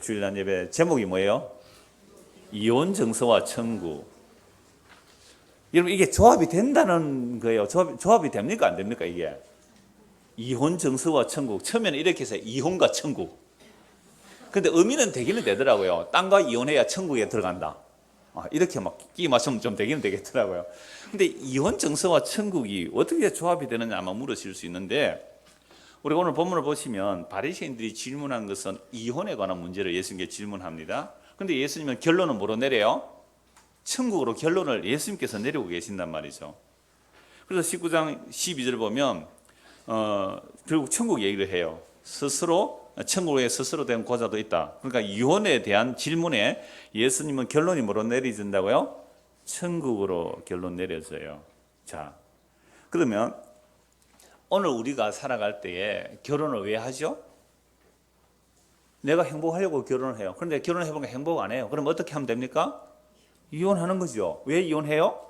주일날 예배 제목이 뭐예요? 이혼 정서와 천국. 여러분 이게 조합이 된다는 거예요. 조합이 됩니까 안 됩니까 이게? 이혼 정서와 천국. 처음에는 이렇게 해서 이혼과 천국. 근데 의미는 되기는 되더라고요. 땅과 이혼해야 천국에 들어간다. 이렇게 막 끼 맞추면 좀 되기는 되겠더라고요. 근데 이혼 정서와 천국이 어떻게 조합이 되느냐 아마 물으실 수 있는데, 우리가 오늘 본문을 보시면 바리새인들이 질문한 것은 이혼에 관한 문제를 예수님께 질문합니다. 근데 예수님은 결론은 뭐로 내려요? 천국으로 결론을 예수님께서 내리고 계신단 말이죠. 그래서 19장 12절 보면 결국 천국 얘기를 해요. 천국에 스스로 된 고자도 있다. 그러니까 이혼에 대한 질문에 예수님은 결론이 뭐로 내려진다고요? 천국으로 결론 내려져요. 자, 그러면 오늘 우리가 살아갈 때에 결혼을 왜 하죠? 내가 행복하려고 결혼을 해요. 그런데 결혼해보니까 행복 안 해요. 그럼 어떻게 하면 됩니까? 이혼하는 거죠. 왜 이혼해요?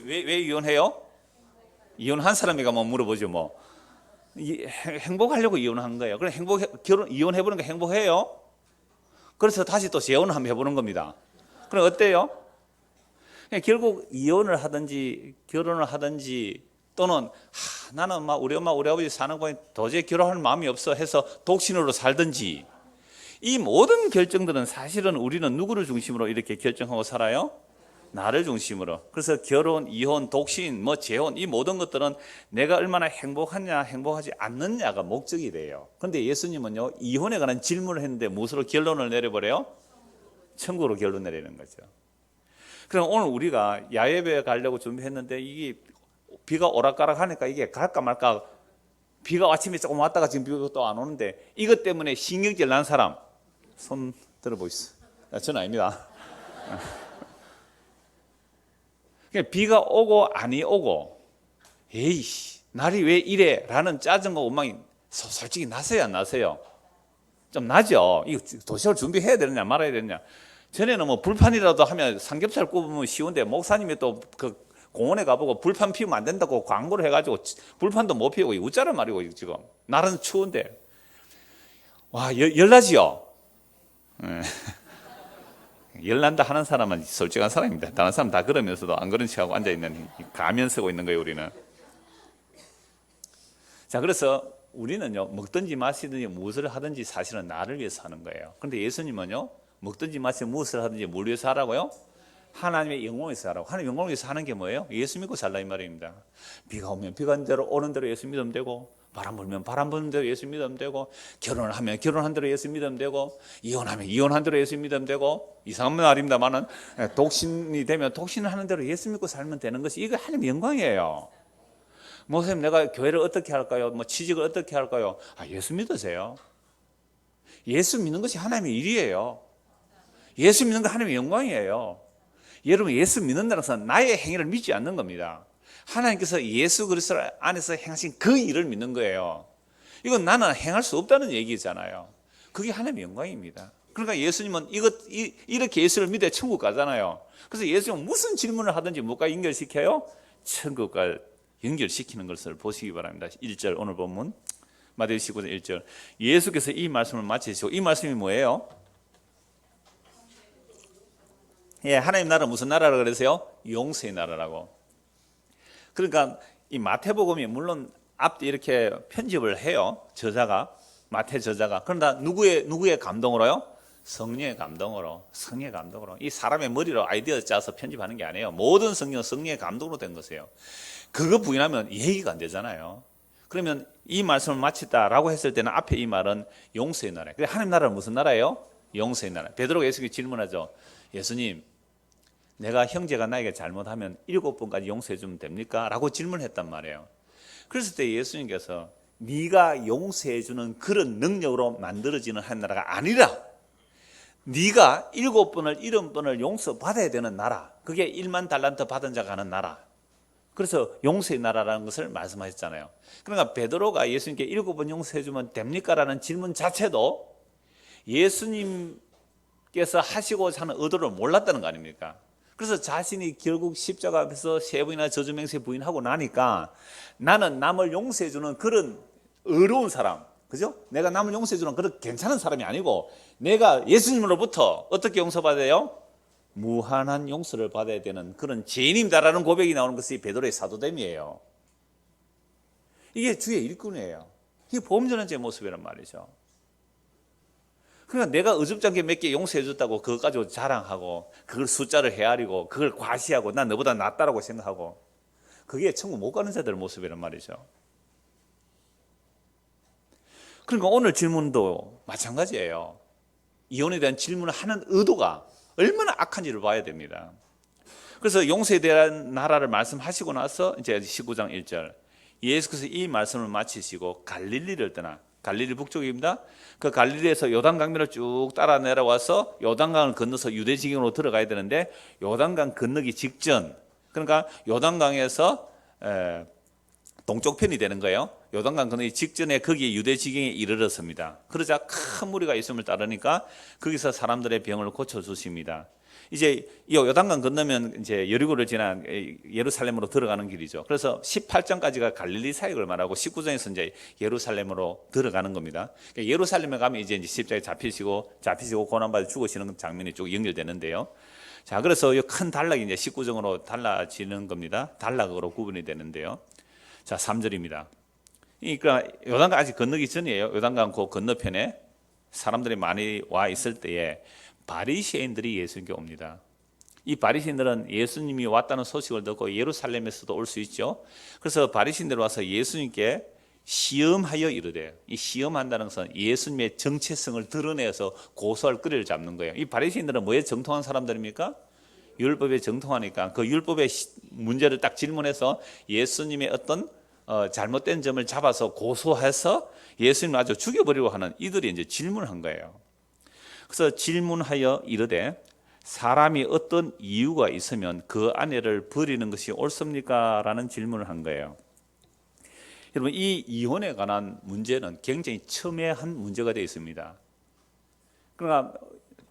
왜 이혼해요? 이혼한 사람에게 한번 물어보죠. 뭐 행복하려고 이혼한 거예요. 그럼 이혼해보니까 행복해요. 그래서 다시 또 재혼을 한번 해보는 겁니다. 그럼 어때요? 결국 이혼을 하든지 결혼을 하든지 또는 나는 막 우리 엄마 우리 아버지 사는 거 보니 도저히 결혼할 마음이 없어 해서 독신으로 살든지, 이 모든 결정들은 사실은 우리는 누구를 중심으로 이렇게 결정하고 살아요? 나를 중심으로. 그래서 결혼, 이혼, 독신, 재혼, 이 모든 것들은 내가 얼마나 행복하냐 행복하지 않느냐가 목적이 돼요. 그런데 예수님은요, 이혼에 관한 질문을 했는데 무엇으로 결론을 내려버려요? 천국으로 결론 내리는 거죠. 그럼 오늘 우리가 야외배 가려고 준비했는데 이게 비가 오락가락하니까 이게 갈까 말까, 비가 아침에 조금 왔다가 지금 비가 또 안 오는데 이것 때문에 신경질 난 사람 손 들어보시죠. 저는 아닙니다. 비가 오고 아니 오고 에이씨 날이 왜 이래 라는 짜증과 원망이 솔직히 나세요 안 나세요? 좀 나죠. 이거 도시락을 준비해야 되느냐 말아야 되느냐. 전에는 불판이라도 하면 삼겹살 구우면 쉬운데, 목사님이 또 그 공원에 가보고 불판 피우면 안 된다고 광고를 해가지고 불판도 못 피우고 웃자란 말이고, 지금 날은 추운데 와 열나지요. 열난다 하는 사람은 솔직한 사람입니다. 다른 사람 다 그러면서도 안 그런 척하고 앉아있는, 가면 쓰고 있는 거예요 우리는. 자, 그래서 우리는요, 먹든지 마시든지 무엇을 하든지 사실은 나를 위해서 하는 거예요. 그런데 예수님은요, 먹든지 마시든지 무엇을 하든지 뭘 위해서 하라고요? 하나님의 영광을 위해서 하라고. 하나님의 영광을 위해서 하는 게 뭐예요? 예수 믿고 살라 이 말입니다. 비가 오면 비가 오는 대로 예수 믿으면 되고, 바람 불면 바람 부는 대로 예수 믿으면 되고, 결혼을 하면 결혼한 대로 예수 믿으면 되고, 이혼하면 이혼한 대로 예수 믿으면 되고, 이상한 말입니다만은 독신이 되면 독신을 하는 대로 예수 믿고 살면 되는 것이, 이거 하나님의 영광이에요. 목사님 내가 교회를 어떻게 할까요? 취직을 어떻게 할까요? 예수 믿으세요. 예수 믿는 것이 하나님의 일이에요. 예수 믿는 거 하나님의 영광이에요. 여러분, 예수 믿는다는 것은 나의 행위를 믿지 않는 겁니다. 하나님께서 예수 그리스도 안에서 행하신 그 일을 믿는 거예요. 이건 나는 행할 수 없다는 얘기잖아요. 그게 하나님의 영광입니다. 그러니까 예수님은 이렇게 예수를 믿어야 천국 가잖아요. 그래서 예수님은 무슨 질문을 하든지 뭐가 연결시켜요? 천국과 연결시키는 것을 보시기 바랍니다. 1절 오늘 본문 마태복음 19장 1절, 예수께서 이 말씀을 마치시고, 이 말씀이 뭐예요? 하나님 나라 무슨 나라라고 그러세요? 용서의 나라라고. 그러니까 이 마태복음이 물론 앞뒤 이렇게 편집을 해요. 저자가, 마태 저자가. 그러나 누구의 감동으로요? 성령의 감동으로. 이 사람의 머리로 아이디어 짜서 편집하는 게 아니에요. 모든 성경은 성령의 감동으로 된 것이에요. 그거 부인하면 얘기가 안 되잖아요. 그러면 이 말씀을 마치다라고 했을 때는 앞에 이 말은 용서의 나라예요. 하나님 나라는 무슨 나라예요? 용서의 나라. 베드로가 예수님께 질문하죠. 예수님, 내가 형제가 나에게 잘못하면 7번까지 용서해 주면 됩니까? 라고 질문했단 말이에요. 그랬을 때 예수님께서 네가 용서해 주는 그런 능력으로 만들어지는 한 나라가 아니라, 네가 7번을 70번을 용서받아야 되는 나라, 그게 1만 달란트 받은 자가 하는 나라. 그래서 용서의 나라라는 것을 말씀하셨잖아요. 그러니까 베드로가 예수님께 7번 용서해 주면 됩니까? 라는 질문 자체도 예수님께서 하시고자 하는 의도를 몰랐다는 거 아닙니까? 그래서 자신이 결국 십자가 앞에서 3번이나 저주맹세 부인하고 나니까 나는 남을 용서해주는 그런 의로운 사람, 그죠? 내가 남을 용서해주는 그런 괜찮은 사람이 아니고 내가 예수님으로부터 어떻게 용서받아요? 무한한 용서를 받아야 되는 그런 죄인입니다라는 고백이 나오는 것이 베드로의 사도됨이에요. 이게 주의 일꾼이에요. 이게 보험전환자의 모습이란 말이죠. 그러니까 내가 어줍잖게 몇 개 용서해 줬다고 그거 가지고 자랑하고 그걸 숫자를 헤아리고 그걸 과시하고 난 너보다 낫다라고 생각하고 그게 천국 못 가는 자들의 모습이란 말이죠. 그러니까 오늘 질문도 마찬가지예요. 이혼에 대한 질문을 하는 의도가 얼마나 악한지를 봐야 됩니다. 그래서 용서에 대한 나라를 말씀하시고 나서 이제 19장 1절 예수께서 이 말씀을 마치시고 갈릴리를 떠나 갈릴리 북쪽입니다. 그 갈릴리에서 요단강변을 쭉 따라 내려와서 요단강을 건너서 유대 지경으로 들어가야 되는데 요단강 건너기 직전 그러니까 요단강에서 동쪽 편이 되는 거예요. 요단강 건너기 직전에 거기에 유대 지경에 이르렀습니다. 그러자 큰 무리가 있음을 따르니까 거기서 사람들의 병을 고쳐 주십니다. 이제 이 요단강 건너면 이제 여리고를 지나 예루살렘으로 들어가는 길이죠. 그래서 18장까지가 갈릴리 사역을 말하고 19장에서 이제 예루살렘으로 들어가는 겁니다. 그러니까 예루살렘에 가면 이제 십자가에 잡히시고 고난받아 죽으시는 장면이 쭉 연결되는데요. 자, 그래서 이 큰 단락이 이제 19장으로 달라지는 겁니다. 단락으로 구분이 되는데요. 자, 3절입니다. 그러니까 요단강 아직 건너기 전이에요. 요단강 그 건너편에 사람들이 많이 와 있을 때에 바리새인들이 예수님께 옵니다. 이 바리새인들은 예수님이 왔다는 소식을 듣고 예루살렘에서도 올 수 있죠. 그래서 바리새인들이 와서 예수님께 시험하여 이르되, 이 시험한다는 것은 예수님의 정체성을 드러내서 고소할 거리를 잡는 거예요. 이 바리새인들은 뭐에 정통한 사람들입니까? 율법에 정통하니까 그 율법의 문제를 딱 질문해서 예수님의 어떤 잘못된 점을 잡아서 고소해서 예수님을 아주 죽여버리고 하는 이들이 이제 질문한 거예요. 그래서 질문하여 이르되 사람이 어떤 이유가 있으면 그 아내를 버리는 것이 옳습니까? 라는 질문을 한 거예요. 여러분, 이 이혼에 관한 문제는 굉장히 첨예한 문제가 되어 있습니다. 그러니까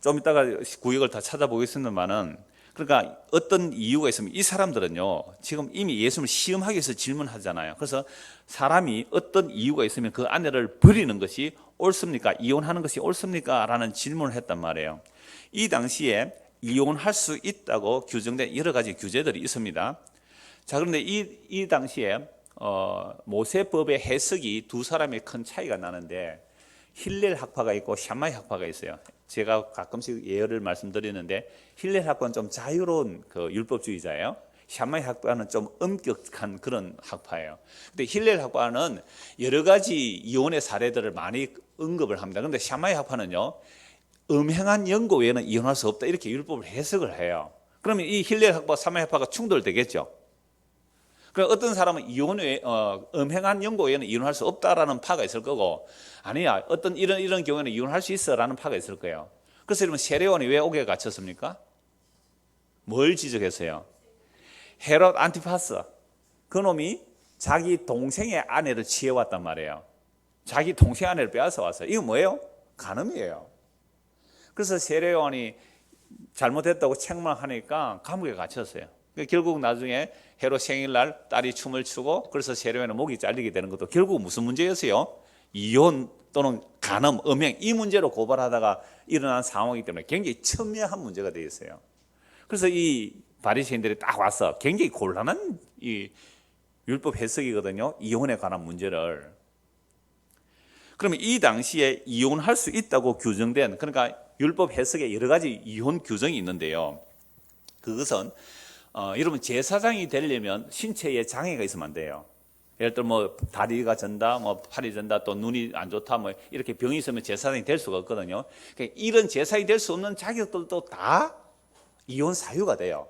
좀 이따가 구역을 다 찾아보겠습니다만은 그러니까 어떤 이유가 있으면 이 사람들은요 지금 이미 예수님을 시험하기 위해서 질문하잖아요. 그래서 사람이 어떤 이유가 있으면 그 아내를 버리는 것이 옳습니까? 이혼하는 것이 옳습니까? 라는 질문을 했단 말이에요. 이 당시에 이혼할 수 있다고 규정된 여러 가지 규제들이 있습니다. 자, 그런데 이 당시에 모세법의 해석이 두 사람의 큰 차이가 나는데 힐렐 학파가 있고 샤마이 학파가 있어요. 제가 가끔씩 예를 말씀드리는데 힐렐 학파는 좀 자유로운 그 율법주의자예요. 샤마이 학파는 좀 엄격한 그런 학파예요. 근데 힐렐 학파는 여러 가지 이혼의 사례들을 많이 언급을 합니다. 그런데 샤마이 학파는요, 음행한 연고 외에는 이혼할 수 없다 이렇게 율법을 해석을 해요. 그러면 이 힐렐 학파, 샤마이 학파가 충돌되겠죠. 그러니까 어떤 사람은 이혼 외에 음행한 연고 외에는 이혼할 수 없다라는 파가 있을 거고, 아니야 어떤 이런 경우에는 이혼할 수 있어라는 파가 있을 거예요. 그래서 여러분 세례요한이 왜 옥에 갇혔습니까? 뭘 지적했어요? 헤롯 안티파스, 그놈이 자기 동생의 아내를 취해왔단 말이에요. 자기 동생 아내를 빼앗아 왔어요. 이거 뭐예요? 간음이에요. 그래서 세례요한이 잘못했다고 책망하니까 감옥에 갇혔어요. 결국 나중에 헤롯 생일날 딸이 춤을 추고 그래서 세례요한의 목이 잘리게 되는 것도 결국 무슨 문제였어요? 이혼 또는 간음, 음행 이 문제로 고발하다가 일어난 상황이기 때문에 굉장히 첨예한 문제가 되어 있어요. 그래서 이 바리새인들이 딱 와서 굉장히 곤란한 이 율법 해석이거든요. 이혼에 관한 문제를. 그러면 이 당시에 이혼할 수 있다고 규정된, 그러니까 율법 해석에 여러 가지 이혼 규정이 있는데요. 그것은 여러분 제사장이 되려면 신체에 장애가 있으면 안 돼요. 예를 들어 뭐 다리가 전다, 뭐 팔이 전다, 또 눈이 안 좋다, 뭐 이렇게 병이 있으면 제사장이 될 수가 없거든요. 그러니까 이런 제사장이 될 수 없는 자격들도 다 이혼 사유가 돼요.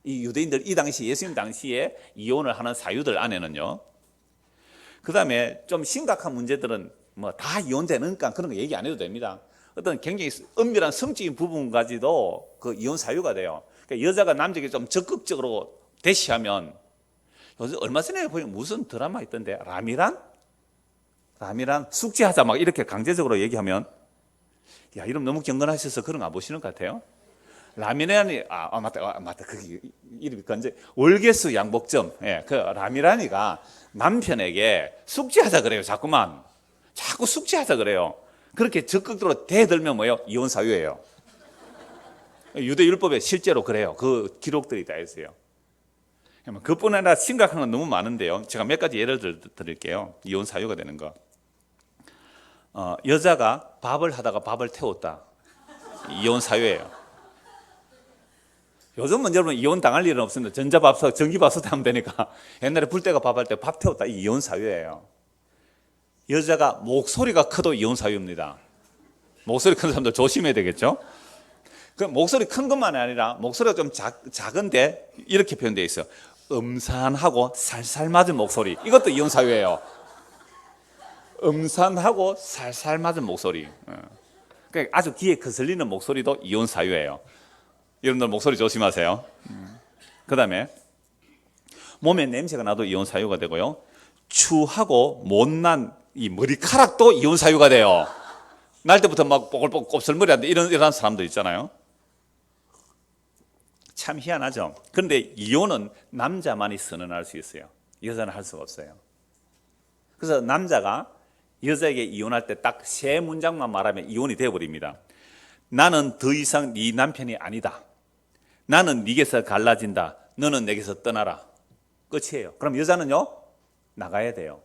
이 유대인들 이 당시 예수님 당시에 이혼을 하는 사유들 안에는요. 그 다음에 좀 심각한 문제들은 뭐 다 이혼되니까 그런 거 얘기 안 해도 됩니다. 어떤 굉장히 엄밀한 성적인 부분까지도 그 이혼 사유가 돼요. 그러니까 여자가 남자에게 좀 적극적으로 대시하면, 요즘 얼마 전에 보면 무슨 드라마 있던데 라미란 숙제하자 막 이렇게 강제적으로 얘기하면, 야 이러면 너무 경건하셔서 그런 거 안 보시는 것 같아요. 라미란이 맞다 그게 이름이 건제 월계수 양복점 그 라미란이가 남편에게 숙제하자 그래요. 자꾸 숙제하자 그래요. 그렇게 적극적으로 대들면 뭐예요? 이혼 사유예요. 유대 율법에 실제로 그래요. 그 기록들이 다 있어요. 그뿐 아니라 심각한 건 너무 많은데요. 제가 몇 가지 예를 드릴게요. 이혼 사유가 되는 거. 여자가 밥을 하다가 밥을 태웠다. 이혼 사유예요. 요즘은 여러분 이혼 당할 일은 없습니다. 전자밥솥, 전기밥솥 하면 되니까. 옛날에 불때가 밥할 때 밥 태웠다. 이혼 사유예요. 여자가 목소리가 커도 이혼 사유입니다. 목소리 큰 사람들 조심해야 되겠죠? 그 목소리 큰 것만 아니라 목소리가 좀 작은데 이렇게 표현되어 있어요. 음산하고 살살 맞은 목소리. 이것도 이혼 사유예요. 음산하고 살살 맞은 목소리. 그러니까 아주 귀에 거슬리는 목소리도 이혼 사유예요. 여러분들 목소리 조심하세요. 그 다음에 몸에 냄새가 나도 이혼 사유가 되고요. 추하고 못난 이 머리카락도 이혼 사유가 돼요. 날 때부터 막 뽀글뽀글 곱슬머리 한데 이런 사람들 있잖아요. 참 희한하죠. 그런데 이혼은 남자만이 선언할 수 있어요. 여자는 할 수가 없어요. 그래서 남자가 여자에게 이혼할 때 딱 세 문장만 말하면 이혼이 되어버립니다. 나는 더 이상 네 남편이 아니다. 나는 네게서 갈라진다. 너는 내게서 떠나라. 끝이에요. 그럼 여자는요? 나가야 돼요.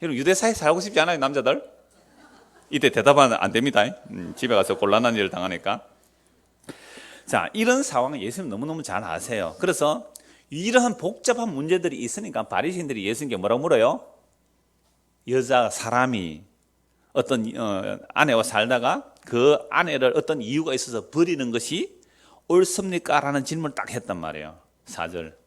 여러분 유대사회 살고 싶지 않아요, 남자들? 이때 대답하면 안 됩니다. 집에 가서 곤란한 일을 당하니까. 자, 이런 상황은 예수님 너무너무 잘 아세요. 그래서 이러한 복잡한 문제들이 있으니까 바리새인들이 예수님께 뭐라고 물어요? 여자 사람이 어떤 아내와 살다가 그 아내를 어떤 이유가 있어서 버리는 것이 옳습니까? 라는 질문을 딱 했단 말이에요. 4절.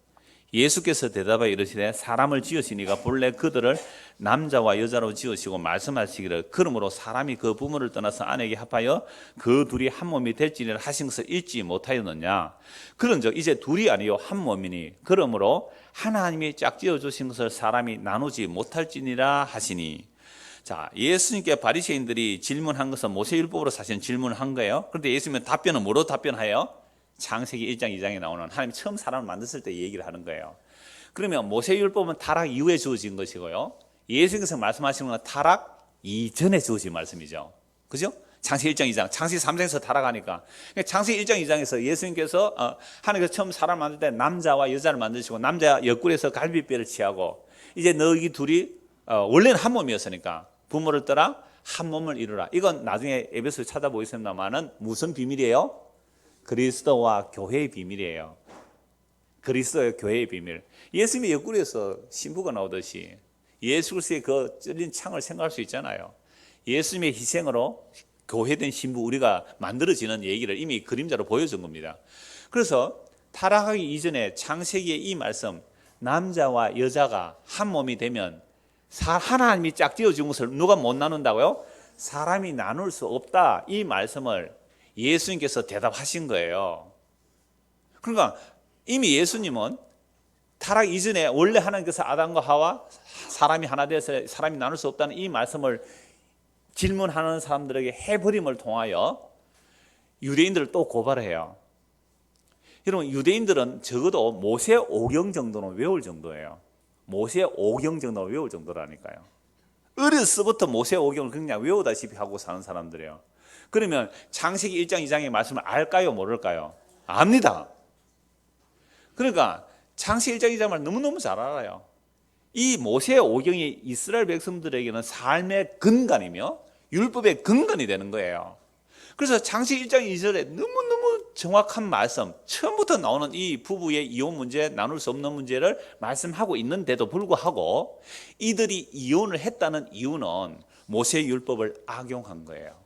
예수께서 대답하여 이르시되 사람을 지으시니가 본래 그들을 남자와 여자로 지으시고 말씀하시기를 그러므로 사람이 그 부모를 떠나서 아내에게 합하여 그 둘이 한 몸이 될지니라 하신 것을 읽지 못하였느냐. 그런즉 이제 둘이 아니요 한 몸이니 그러므로 하나님이 짝지어 주신 것을 사람이 나누지 못할지니라 하시니. 자, 예수님께 바리새인들이 질문한 것은 모세율법으로 사실 질문을 한 거예요. 그런데 예수님은 답변은 뭐로 답변해요? 창세기 1장 2장에 나오는 하나님이 처음 사람을 만드실 때 얘기를 하는 거예요. 그러면 모세율법은 타락 이후에 주어진 것이고요. 예수님께서 말씀하시는 건 타락 이전에 주어진 말씀이죠. 그죠? 창세기 1장 2장, 창세기 3장에서 타락하니까. 창세기 1장 2장에서 예수님께서 하나님께서 처음 사람을 만들 때 남자와 여자를 만드시고 남자 옆구리에서 갈비뼈를 취하고 이제 너희 둘이 원래는 한 몸이었으니까 부모를 떠나 한 몸을 이루라. 이건 나중에 에베소를 찾아보겠습니다만은 무슨 비밀이에요? 그리스도와 교회의 비밀이에요. 그리스도의 교회의 비밀. 예수님의 옆구리에서 신부가 나오듯이 예수 그리스도의 그 찔린 창을 생각할 수 있잖아요. 예수님의 희생으로 교회된 신부 우리가 만들어지는 얘기를 이미 그림자로 보여준 겁니다. 그래서 타락하기 이전에 창세기의 이 말씀, 남자와 여자가 한 몸이 되면 하나님이 짝지어 준 것을 누가 못 나눈다고요? 사람이 나눌 수 없다. 이 말씀을 예수님께서 대답하신 거예요. 그러니까 이미 예수님은 타락 이전에 원래 하나님께서 아담과 하와 사람이 하나 돼서 사람이 나눌 수 없다는 이 말씀을 질문하는 사람들에게 해버림을 통하여 유대인들을 또 고발해요. 여러분 유대인들은 적어도 모세 오경 정도는 외울 정도예요. 모세 오경 정도는 외울 정도라니까요. 어려서부터 모세 오경을 그냥 외우다시피 하고 사는 사람들이에요. 그러면 창세기 1장 2장의 말씀을 알까요? 모를까요? 압니다. 그러니까 창세기 1장 2장을 너무너무 잘 알아요. 이 모세 오경이 이스라엘 백성들에게는 삶의 근간이며 율법의 근간이 되는 거예요. 그래서 창세기 1장 2절에 너무너무 정확한 말씀, 처음부터 나오는 이 부부의 이혼 문제, 나눌 수 없는 문제를 말씀하고 있는데도 불구하고 이들이 이혼을 했다는 이유는 모세 율법을 악용한 거예요.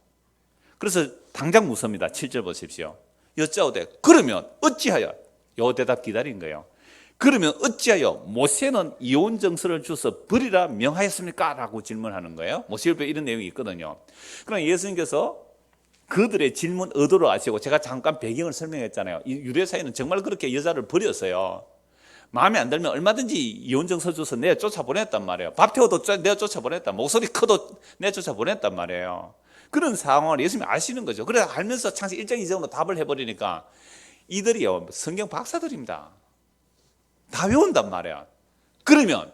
그래서 당장 묻습니다. 7절 보십시오. 여짜오되 그러면 어찌하여? 요 대답 기다린 거예요. 그러면 어찌하여 모세는 이혼 정서를 주서 버리라 명하였습니까? 라고 질문하는 거예요. 모세율법에 이런 내용이 있거든요. 그럼 예수님께서 그들의 질문 의도를 아시고 제가 잠깐 배경을 설명했잖아요. 이 유대사회는 정말 그렇게 여자를 버렸어요. 마음에 안 들면 얼마든지 이혼 정서 줘서 내쫓아 보냈단 말이에요. 밥 태워도 내쫓아 보냈다. 목소리 커도 내쫓아 보냈단 말이에요. 그런 상황을 예수님이 아시는 거죠. 그래 알면서 창세기 1장 2장으로 답을 해버리니까 이들이요 성경 박사들입니다. 다 외운단 말이야. 그러면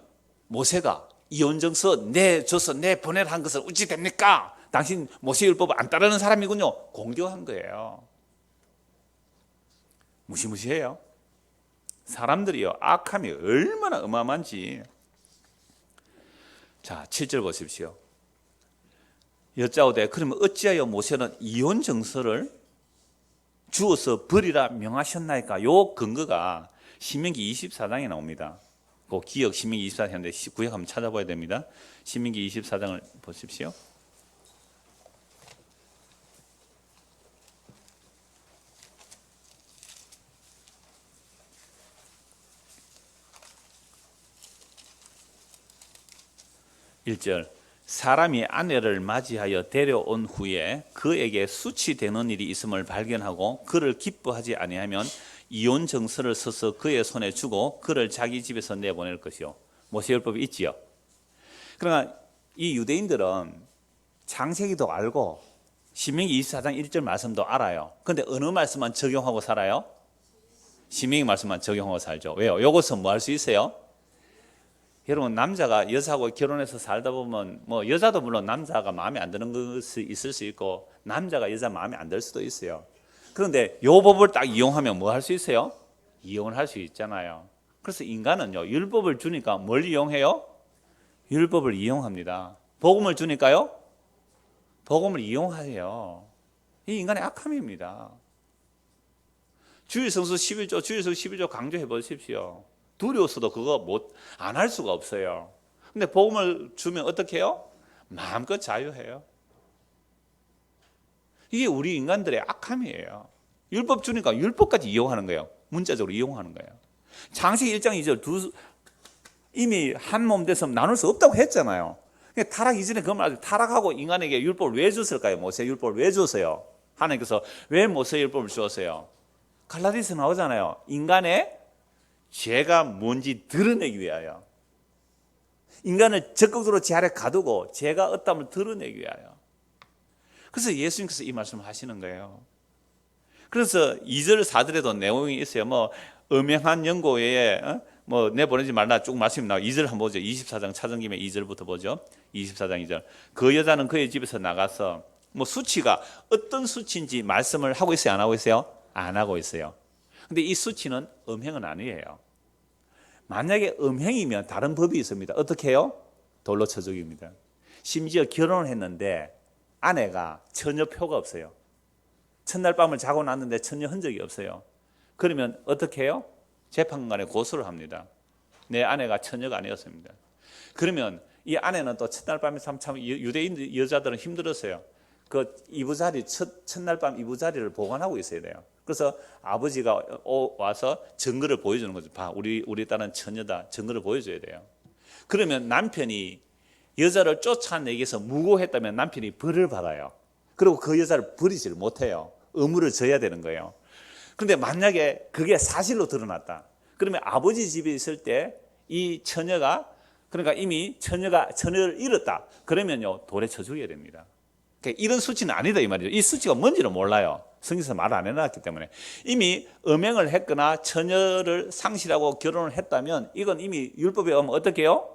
모세가 이혼정서 내줘서 내 보내라 한 것을 어찌 됩니까? 당신 모세율법을 안 따르는 사람이군요. 공격한 거예요. 무시무시해요. 사람들이요 악함이 얼마나 어마어마한지. 자 7절 보십시오. 여짜오되 그러면 어찌하여 모세는 이혼정서를 주어서 버리라 명하셨나이까? 요 근거가 신명기 24장에 나옵니다. 그 기억 신명기 24장인데 구역 한번 찾아봐야 됩니다. 신명기 24장을 보십시오. (1절) 사람이 아내를 맞이하여 데려온 후에 그에게 수치되는 일이 있음을 발견하고 그를 기뻐하지 아니하면 이혼 정서를 써서 그의 손에 주고 그를 자기 집에서 내보낼 것이요. 모세율법이 있지요. 그러나 이 유대인들은 창세기도 알고 신명기 24장 1절 말씀도 알아요. 그런데 어느 말씀만 적용하고 살아요? 신명기 말씀만 적용하고 살죠. 왜요? 이것은 뭐 할 수 있어요? 여러분 남자가 여자하고 결혼해서 살다 보면 뭐 여자도 물론 남자가 마음에 안 드는 것이 있을 수 있고 남자가 여자 마음에 안 들 수도 있어요. 그런데 요 법을 딱 이용하면 뭐 할 수 있어요? 이용을 할 수 있잖아요. 그래서 인간은요 율법을 주니까 뭘 이용해요? 율법을 이용합니다. 복음을 주니까요 복음을 이용하세요. 이 인간의 악함입니다. 주일성수 11조 주일성수 11조 강조해 보십시오. 두려워서도 그거 안 할 수가 없어요. 근데 복음을 주면 어떻게 해요? 마음껏 자유해요. 이게 우리 인간들의 악함이에요. 율법 주니까 율법까지 이용하는 거예요. 문자적으로 이용하는 거예요. 창세기 1장 2절 이미 한 몸 돼서 나눌 수 없다고 했잖아요. 타락 이전에 그 말 타락하고 인간에게 율법을 왜 줬을까요? 모세 율법을 왜 줬어요? 하나님께서 왜 모세 율법을 주었어요? 갈라디아서 나오잖아요. 인간의 죄가 뭔지 드러내기 위하여. 인간을 적극적으로 제 아래 가두고 죄가 어떠함을 드러내기 위하여. 그래서 예수님께서 이 말씀을 하시는 거예요. 그래서 2절 4절에도 내용이 있어요. 뭐 음행한 연고 외에 뭐 내보내지 말라 쭉 말씀이 나와요. 2절 한번 보죠. 24장 찾은 김에 2절부터 보죠. 24장 2절. 그 여자는 그의 집에서 나가서 뭐 수치가 어떤 수치인지 말씀을 하고 있어요? 안 하고 있어요? 안 하고 있어요. 근데 이 수치는 음행은 아니에요. 만약에 음행이면 다른 법이 있습니다. 어떻게 해요? 돌로 쳐 죽입니다. 심지어 결혼을 했는데 아내가 처녀표가 없어요. 첫날 밤을 자고 났는데 처녀 흔적이 없어요. 그러면 어떻게 해요? 재판관에 고소를 합니다. 내 아내가 처녀가 아니었습니다. 그러면 이 아내는 또 첫날 밤에 참 유대인 여자들은 힘들었어요. 그 이부자리 첫날 밤 이부자리를 보관하고 있어야 돼요. 그래서 아버지가 와서 증거를 보여주는 거죠. 봐, 우리 딸은 처녀다. 증거를 보여줘야 돼요. 그러면 남편이 여자를 쫓아내기 위해서 무고했다면 남편이 벌을 받아요. 그리고 그 여자를 버리지를 못해요. 의무를 져야 되는 거예요. 그런데 만약에 그게 사실로 드러났다. 그러면 아버지 집에 있을 때 이 처녀가 그러니까 이미 처녀를 잃었다. 그러면요 돌에 쳐 죽여야 됩니다. 그러니까 이런 수치는 아니다 이 말이죠. 이 수치가 뭔지는 몰라요. 성경에서 말 안 해놨기 때문에. 이미 음행을 했거나 처녀를 상실하고 결혼을 했다면 이건 이미 율법에 의하면 어떻게 해요?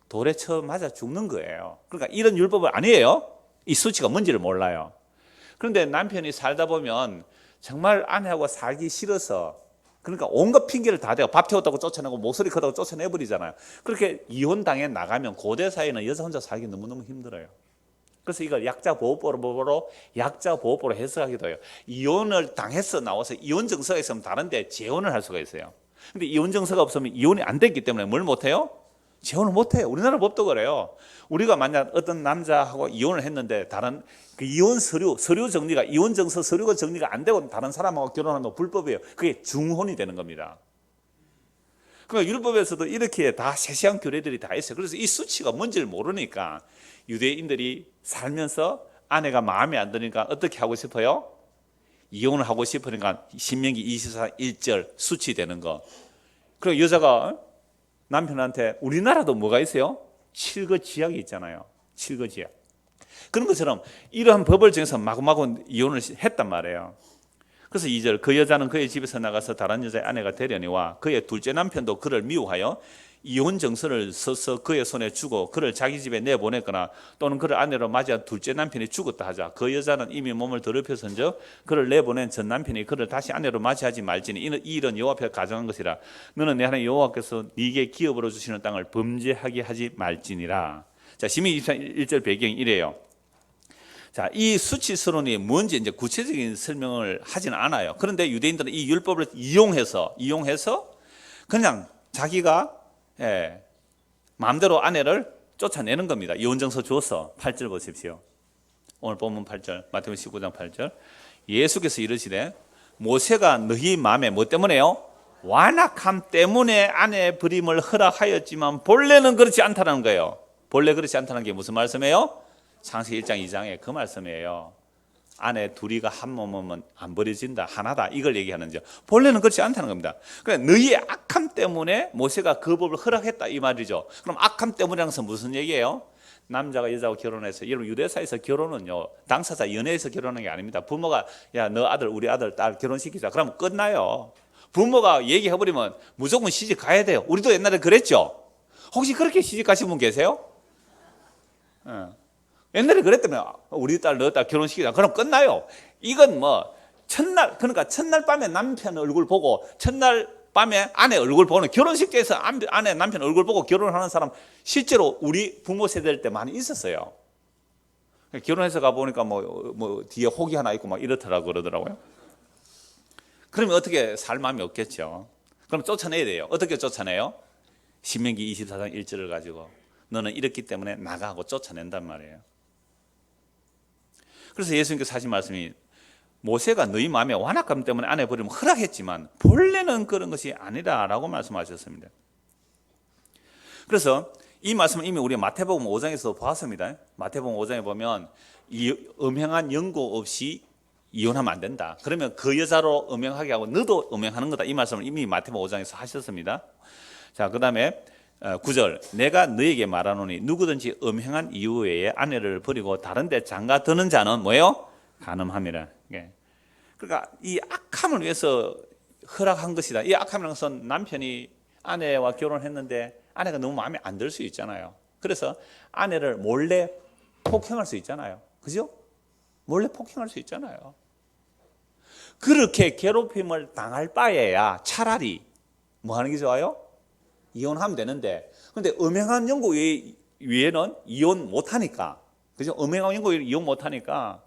돌에 쳐 맞아 죽는 거예요. 그러니까 이런 율법은 아니에요. 이 수치가 뭔지를 몰라요. 그런데 남편이 살다 보면 정말 아내하고 살기 싫어서 그러니까 온갖 핑계를 다 대고 밥 태웠다고 쫓아내고 목소리 크다고 쫓아내버리잖아요. 그렇게 이혼당해 나가면 고대 사회는 여자 혼자 살기 너무너무 힘들어요. 그래서 이걸 약자보호법으로 약자보호법으로 해석하기도 해요. 이혼을 당해서 나와서 이혼 정서가 있으면 다른데 재혼을 할 수가 있어요. 근데 이혼 정서가 없으면 이혼이 안 됐기 때문에 뭘 못해요? 재혼을 못해요. 우리나라 법도 그래요. 우리가 만약 어떤 남자하고 이혼을 했는데 다른 그 이혼 서류 정리가 이혼 정서 서류가 정리가 안 되고 다른 사람하고 결혼하면 불법이에요. 그게 중혼이 되는 겁니다. 그러니까 율법에서도 이렇게 다 세세한 규례들이 다 있어요. 그래서 이 수치가 뭔지를 모르니까 유대인들이 살면서 아내가 마음에 안 드니까 어떻게 하고 싶어요? 이혼을 하고 싶으니까 신명기 24장 1절 수치되는 거. 그리고 여자가 남편한테 우리나라도 뭐가 있어요? 칠거지약이 있잖아요. 칠거지약. 그런 것처럼 이러한 법을 정해서 마구마구 이혼을 했단 말이에요. 그래서 2절 그 여자는 그의 집에서 나가서 다른 여자의 아내가 되려니와 그의 둘째 남편도 그를 미워하여 이혼 정서를 써서 그의 손에 주고 그를 자기 집에 내보냈거나 또는 그를 아내로 맞이한 둘째 남편이 죽었다 하자. 그 여자는 이미 몸을 더럽혀서인즉 그를 내보낸 전 남편이 그를 다시 아내로 맞이하지 말지니 이 일은 여호와 앞에 가정한 것이라. 너는 내 하나님 여호와께서 네게 기업으로 주시는 땅을 범죄하게 하지 말지니라. 자, 시민 21절 배경이 이래요. 자, 이 수치스러운이 뭔지 이제 구체적인 설명을 하지는 않아요. 그런데 유대인들은 이 율법을 이용해서 그냥 자기가 마음대로 아내를 쫓아내는 겁니다. 이혼정서 줘서 8절 보십시오. 오늘 본문 8절 마태복음 19장 8절 예수께서 이르시되 모세가 너희 마음에 뭐 때문에요? 완악함 때문에 아내 버림을 허락하였지만 본래는 그렇지 않다는 거예요. 본래 그렇지 않다는 게 무슨 말씀이에요? 창세기 1장 2장에 그 말씀이에요. 아내 둘이가 한 몸이면 안 버려진다, 하나다, 이걸 얘기하는죠. 본래는 그렇지 않다는 겁니다. 그러니까 너희의 악함 때문에 모세가 그 법을 허락했다 이 말이죠. 그럼 악함 때문이라는 것은 무슨 얘기예요? 남자가 여자하고 결혼해서, 여러분 유대사에서 결혼은요 당사자 연애에서 결혼하는 게 아닙니다. 부모가 야 너 아들 우리 아들 딸 결혼시키자 그러면 끝나요. 부모가 얘기해버리면 무조건 시집 가야 돼요. 우리도 옛날에 그랬죠. 혹시 그렇게 시집 가신 분 계세요? 옛날에 그랬다면 우리 딸 너 딸 결혼시키자 그럼 끝나요. 이건 뭐 첫날, 그러니까 첫날 밤에 남편 얼굴 보고 첫날 밤에 아내 얼굴 보는, 결혼식장에서 아내 남편 얼굴 보고 결혼하는 사람 실제로 우리 부모 세대일 때 많이 있었어요. 결혼해서 가보니까 뭐 뒤에 혹이 하나 있고 막 이렇더라고 그러더라고요. 그러면 어떻게 살 마음이 없겠죠. 그럼 쫓아내야 돼요. 어떻게 쫓아내요? 신명기 24장 1절을 가지고 너는 이렇기 때문에 나가 하고 쫓아낸단 말이에요. 그래서 예수님께서 하신 말씀이 모세가 너희 마음에 완악함 때문에 아내 버림을 허락했지만 본래는 그런 것이 아니라라고 말씀하셨습니다. 그래서 이 말씀은 이미 우리 마태복음 5장에서 보았습니다. 마태복음 5장에 보면 이 음행한 연고 없이 이혼하면 안 된다. 그러면 그 여자로 음행하게 하고 너도 음행하는 거다. 이 말씀을 이미 마태복음 5장에서 하셨습니다. 자, 그 다음에 9절 내가 너에게 말하노니 누구든지 음행한 이유 외에 아내를 버리고 다른 데 장가 드는 자는 뭐예요? 간음함이라. 그러니까 이 악함을 위해서 허락한 것이다. 이 악함이라는 것은 남편이 아내와 결혼했는데 아내가 너무 마음에 안 들 수 있잖아요. 그래서 아내를 몰래 폭행할 수 있잖아요. 그죠? 몰래 폭행할 수 있잖아요. 그렇게 괴롭힘을 당할 바에야 차라리 뭐 하는 게 좋아요? 이혼하면 되는데, 근데 음행한 연고 위에는 이혼 못하니까, 그죠? 음행한 연고 위에는 이혼 못하니까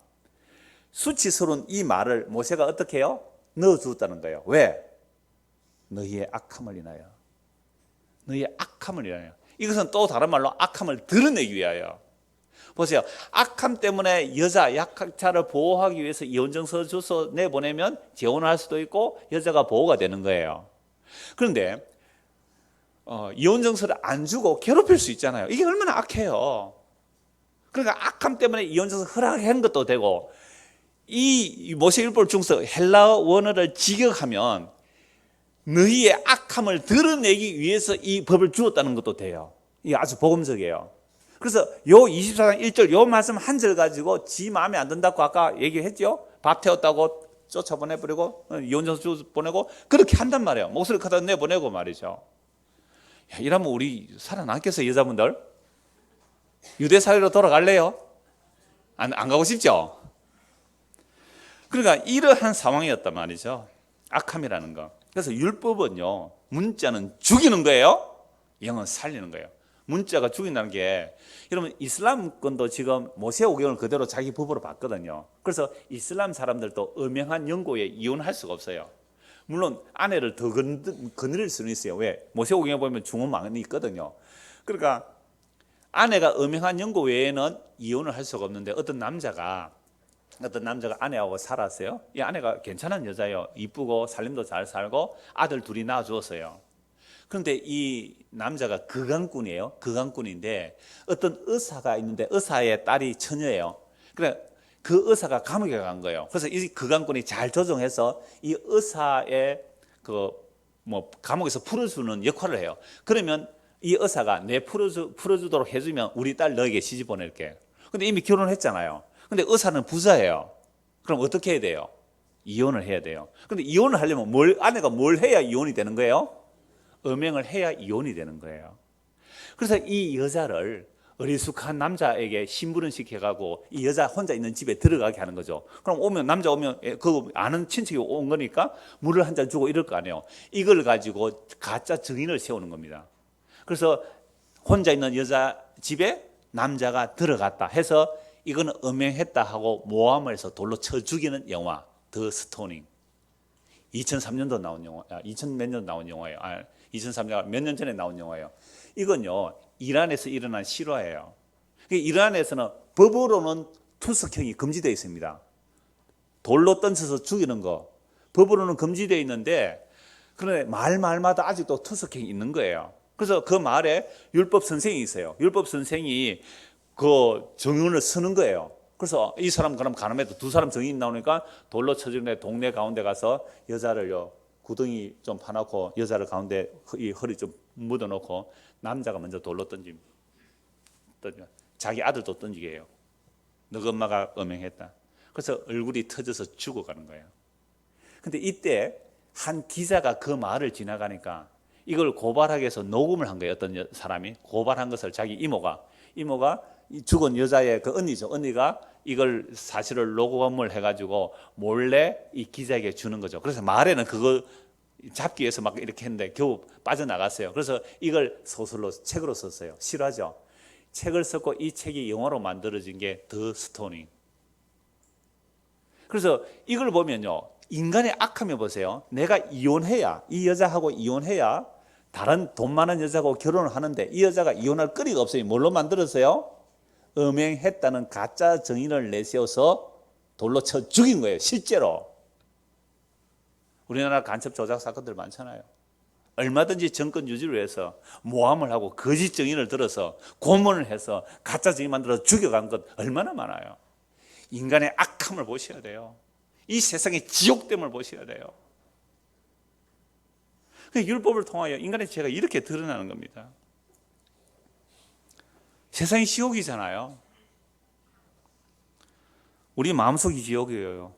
수치스러운 이 말을 모세가 어떻게 해요? 넣어주었다는 거예요. 왜? 너희의 악함을 인하여. 너희의 악함을 인하여. 이것은 또 다른 말로 악함을 드러내기 위하여. 보세요. 악함 때문에 여자 약자를 보호하기 위해서 이혼정서 줘서 내보내면 재혼을 할 수도 있고 여자가 보호가 되는 거예요. 그런데 이혼정서를 안 주고 괴롭힐 수 있잖아요. 이게 얼마나 악해요. 그러니까 악함 때문에 이혼정서 허락한 것도 되고, 이 모세율법 중에서 헬라어 원어를 직역하면 너희의 악함을 드러내기 위해서 이 법을 주었다는 것도 돼요. 이게 아주 복음적이에요. 그래서 요 24장 1절 요 말씀 한 절 가지고 지 마음에 안 든다고 아까 얘기했죠. 밥 태웠다고 쫓아보내버리고 이혼정서 보내고 그렇게 한단 말이에요. 목소리 커다 내보내고 말이죠. 야, 이러면 우리 살아남겠어요? 여자분들 유대 사회로 돌아갈래요? 안 가고 싶죠? 그러니까 이러한 상황이었단 말이죠. 악함이라는 거. 그래서 율법은요, 문자는 죽이는 거예요, 영은 살리는 거예요. 문자가 죽인다는 게, 여러분 이슬람권도 지금 모세오경을 그대로 자기 법으로 봤거든요. 그래서 이슬람 사람들도 음행한 연고에 이혼할 수가 없어요. 물론 아내를 더 거느릴 수는 있어요. 왜? 모세오경에 보면 중언망언이 있거든요. 그러니까 아내가 음행한 연고 외에는 이혼을 할 수가 없는데, 어떤 남자가 아내하고 살았어요. 이 아내가 괜찮은 여자예요. 이쁘고 살림도 잘 살고 아들 둘이 낳아주었어요. 그런데 이 남자가 극한꾼이에요. 극한꾼인데 어떤 의사가 있는데 의사의 딸이 처녀예요. 그래 그 의사가 감옥에 간 거예요. 그래서 이 극한꾼이 잘 조정해서 이 의사의 감옥에서 풀어주는 역할을 해요. 그러면 이 의사가 내 풀어주도록 해주면 우리 딸 너에게 시집 보낼게. 근데 이미 결혼했잖아요. 근데 의사는 부자예요. 그럼 어떻게 해야 돼요? 이혼을 해야 돼요. 근데 이혼을 하려면 아내가 뭘 해야 이혼이 되는 거예요? 음행을 해야 이혼이 되는 거예요. 그래서 이 여자를 어리숙한 남자에게 심부름 시켜가고 이 여자 혼자 있는 집에 들어가게 하는 거죠. 그럼 남자 오면 그 아는 친척이 온 거니까 물을 한 잔 주고 이럴 거 아니에요. 이걸 가지고 가짜 증인을 세우는 겁니다. 그래서 혼자 있는 여자 집에 남자가 들어갔다 해서 이거는 음행했다 하고 모함을 해서 돌로 쳐 죽이는 영화 더 스토닝. 2003년도 나온 영화, 2000 몇 년 나온 영화예요. 2003년 몇 년 전에 나온 영화예요. 이건요 이란에서 일어난 실화예요. 이란에서는 법으로는 투석형이 금지되어 있습니다. 돌로 던져서 죽이는 거 법으로는 금지되어 있는데 그런데 말마다 아직도 투석형이 있는 거예요. 그래서 그 마을에 율법 선생이 있어요. 율법 선생이 그 정인을 쓰는 거예요. 그래서 이 사람 그럼 가늠해도 두 사람 정인 나오니까 돌로 쳐주는 동네 가운데 가서 여자를요 구덩이 좀 파놓고 여자를 가운데 이 허리 좀 묻어놓고 남자가 먼저 돌로 던지면 자기 아들도 던지게 해요. 너희 엄마가 음행했다. 그래서 얼굴이 터져서 죽어가는 거예요. 근데 이때 한 기자가 그 마을을 지나가니까 이걸 고발하기 위해서 녹음을 한 거예요. 어떤 사람이 고발한 것을 자기 이모가 죽은 여자의 그 언니죠. 언니가 이걸 사실을 녹음을 해가지고 몰래 이 기자에게 주는 거죠. 그래서 말에는 그거 잡기 위해서 막 이렇게 했는데 겨우 빠져나갔어요. 그래서 이걸 소설로 책으로 썼어요. 실화죠. 책을 썼고 이 책이 영화로 만들어진 게 더 스토닝. 그래서 이걸 보면요. 인간의 악함을 보세요. 내가 이혼해야 이 여자하고 이혼해야 다른 돈 많은 여자하고 결혼을 하는데 이 여자가 이혼할 거리가 없어요. 뭘로 만들었어요? 음행했다는 가짜 정인을 내세워서 돌로 쳐 죽인 거예요. 실제로. 우리나라 간첩 조작 사건들 많잖아요. 얼마든지 정권 유지를 위해서 모함을 하고 거짓 정인을 들어서 고문을 해서 가짜 정인 만들어서 죽여간 것 얼마나 많아요. 인간의 악함을 보셔야 돼요. 이 세상의 지옥됨을 보셔야 돼요. 율법을 통하여 인간의 죄가 이렇게 드러나는 겁니다. 세상이 지옥이잖아요. 우리 마음속이 지옥이에요.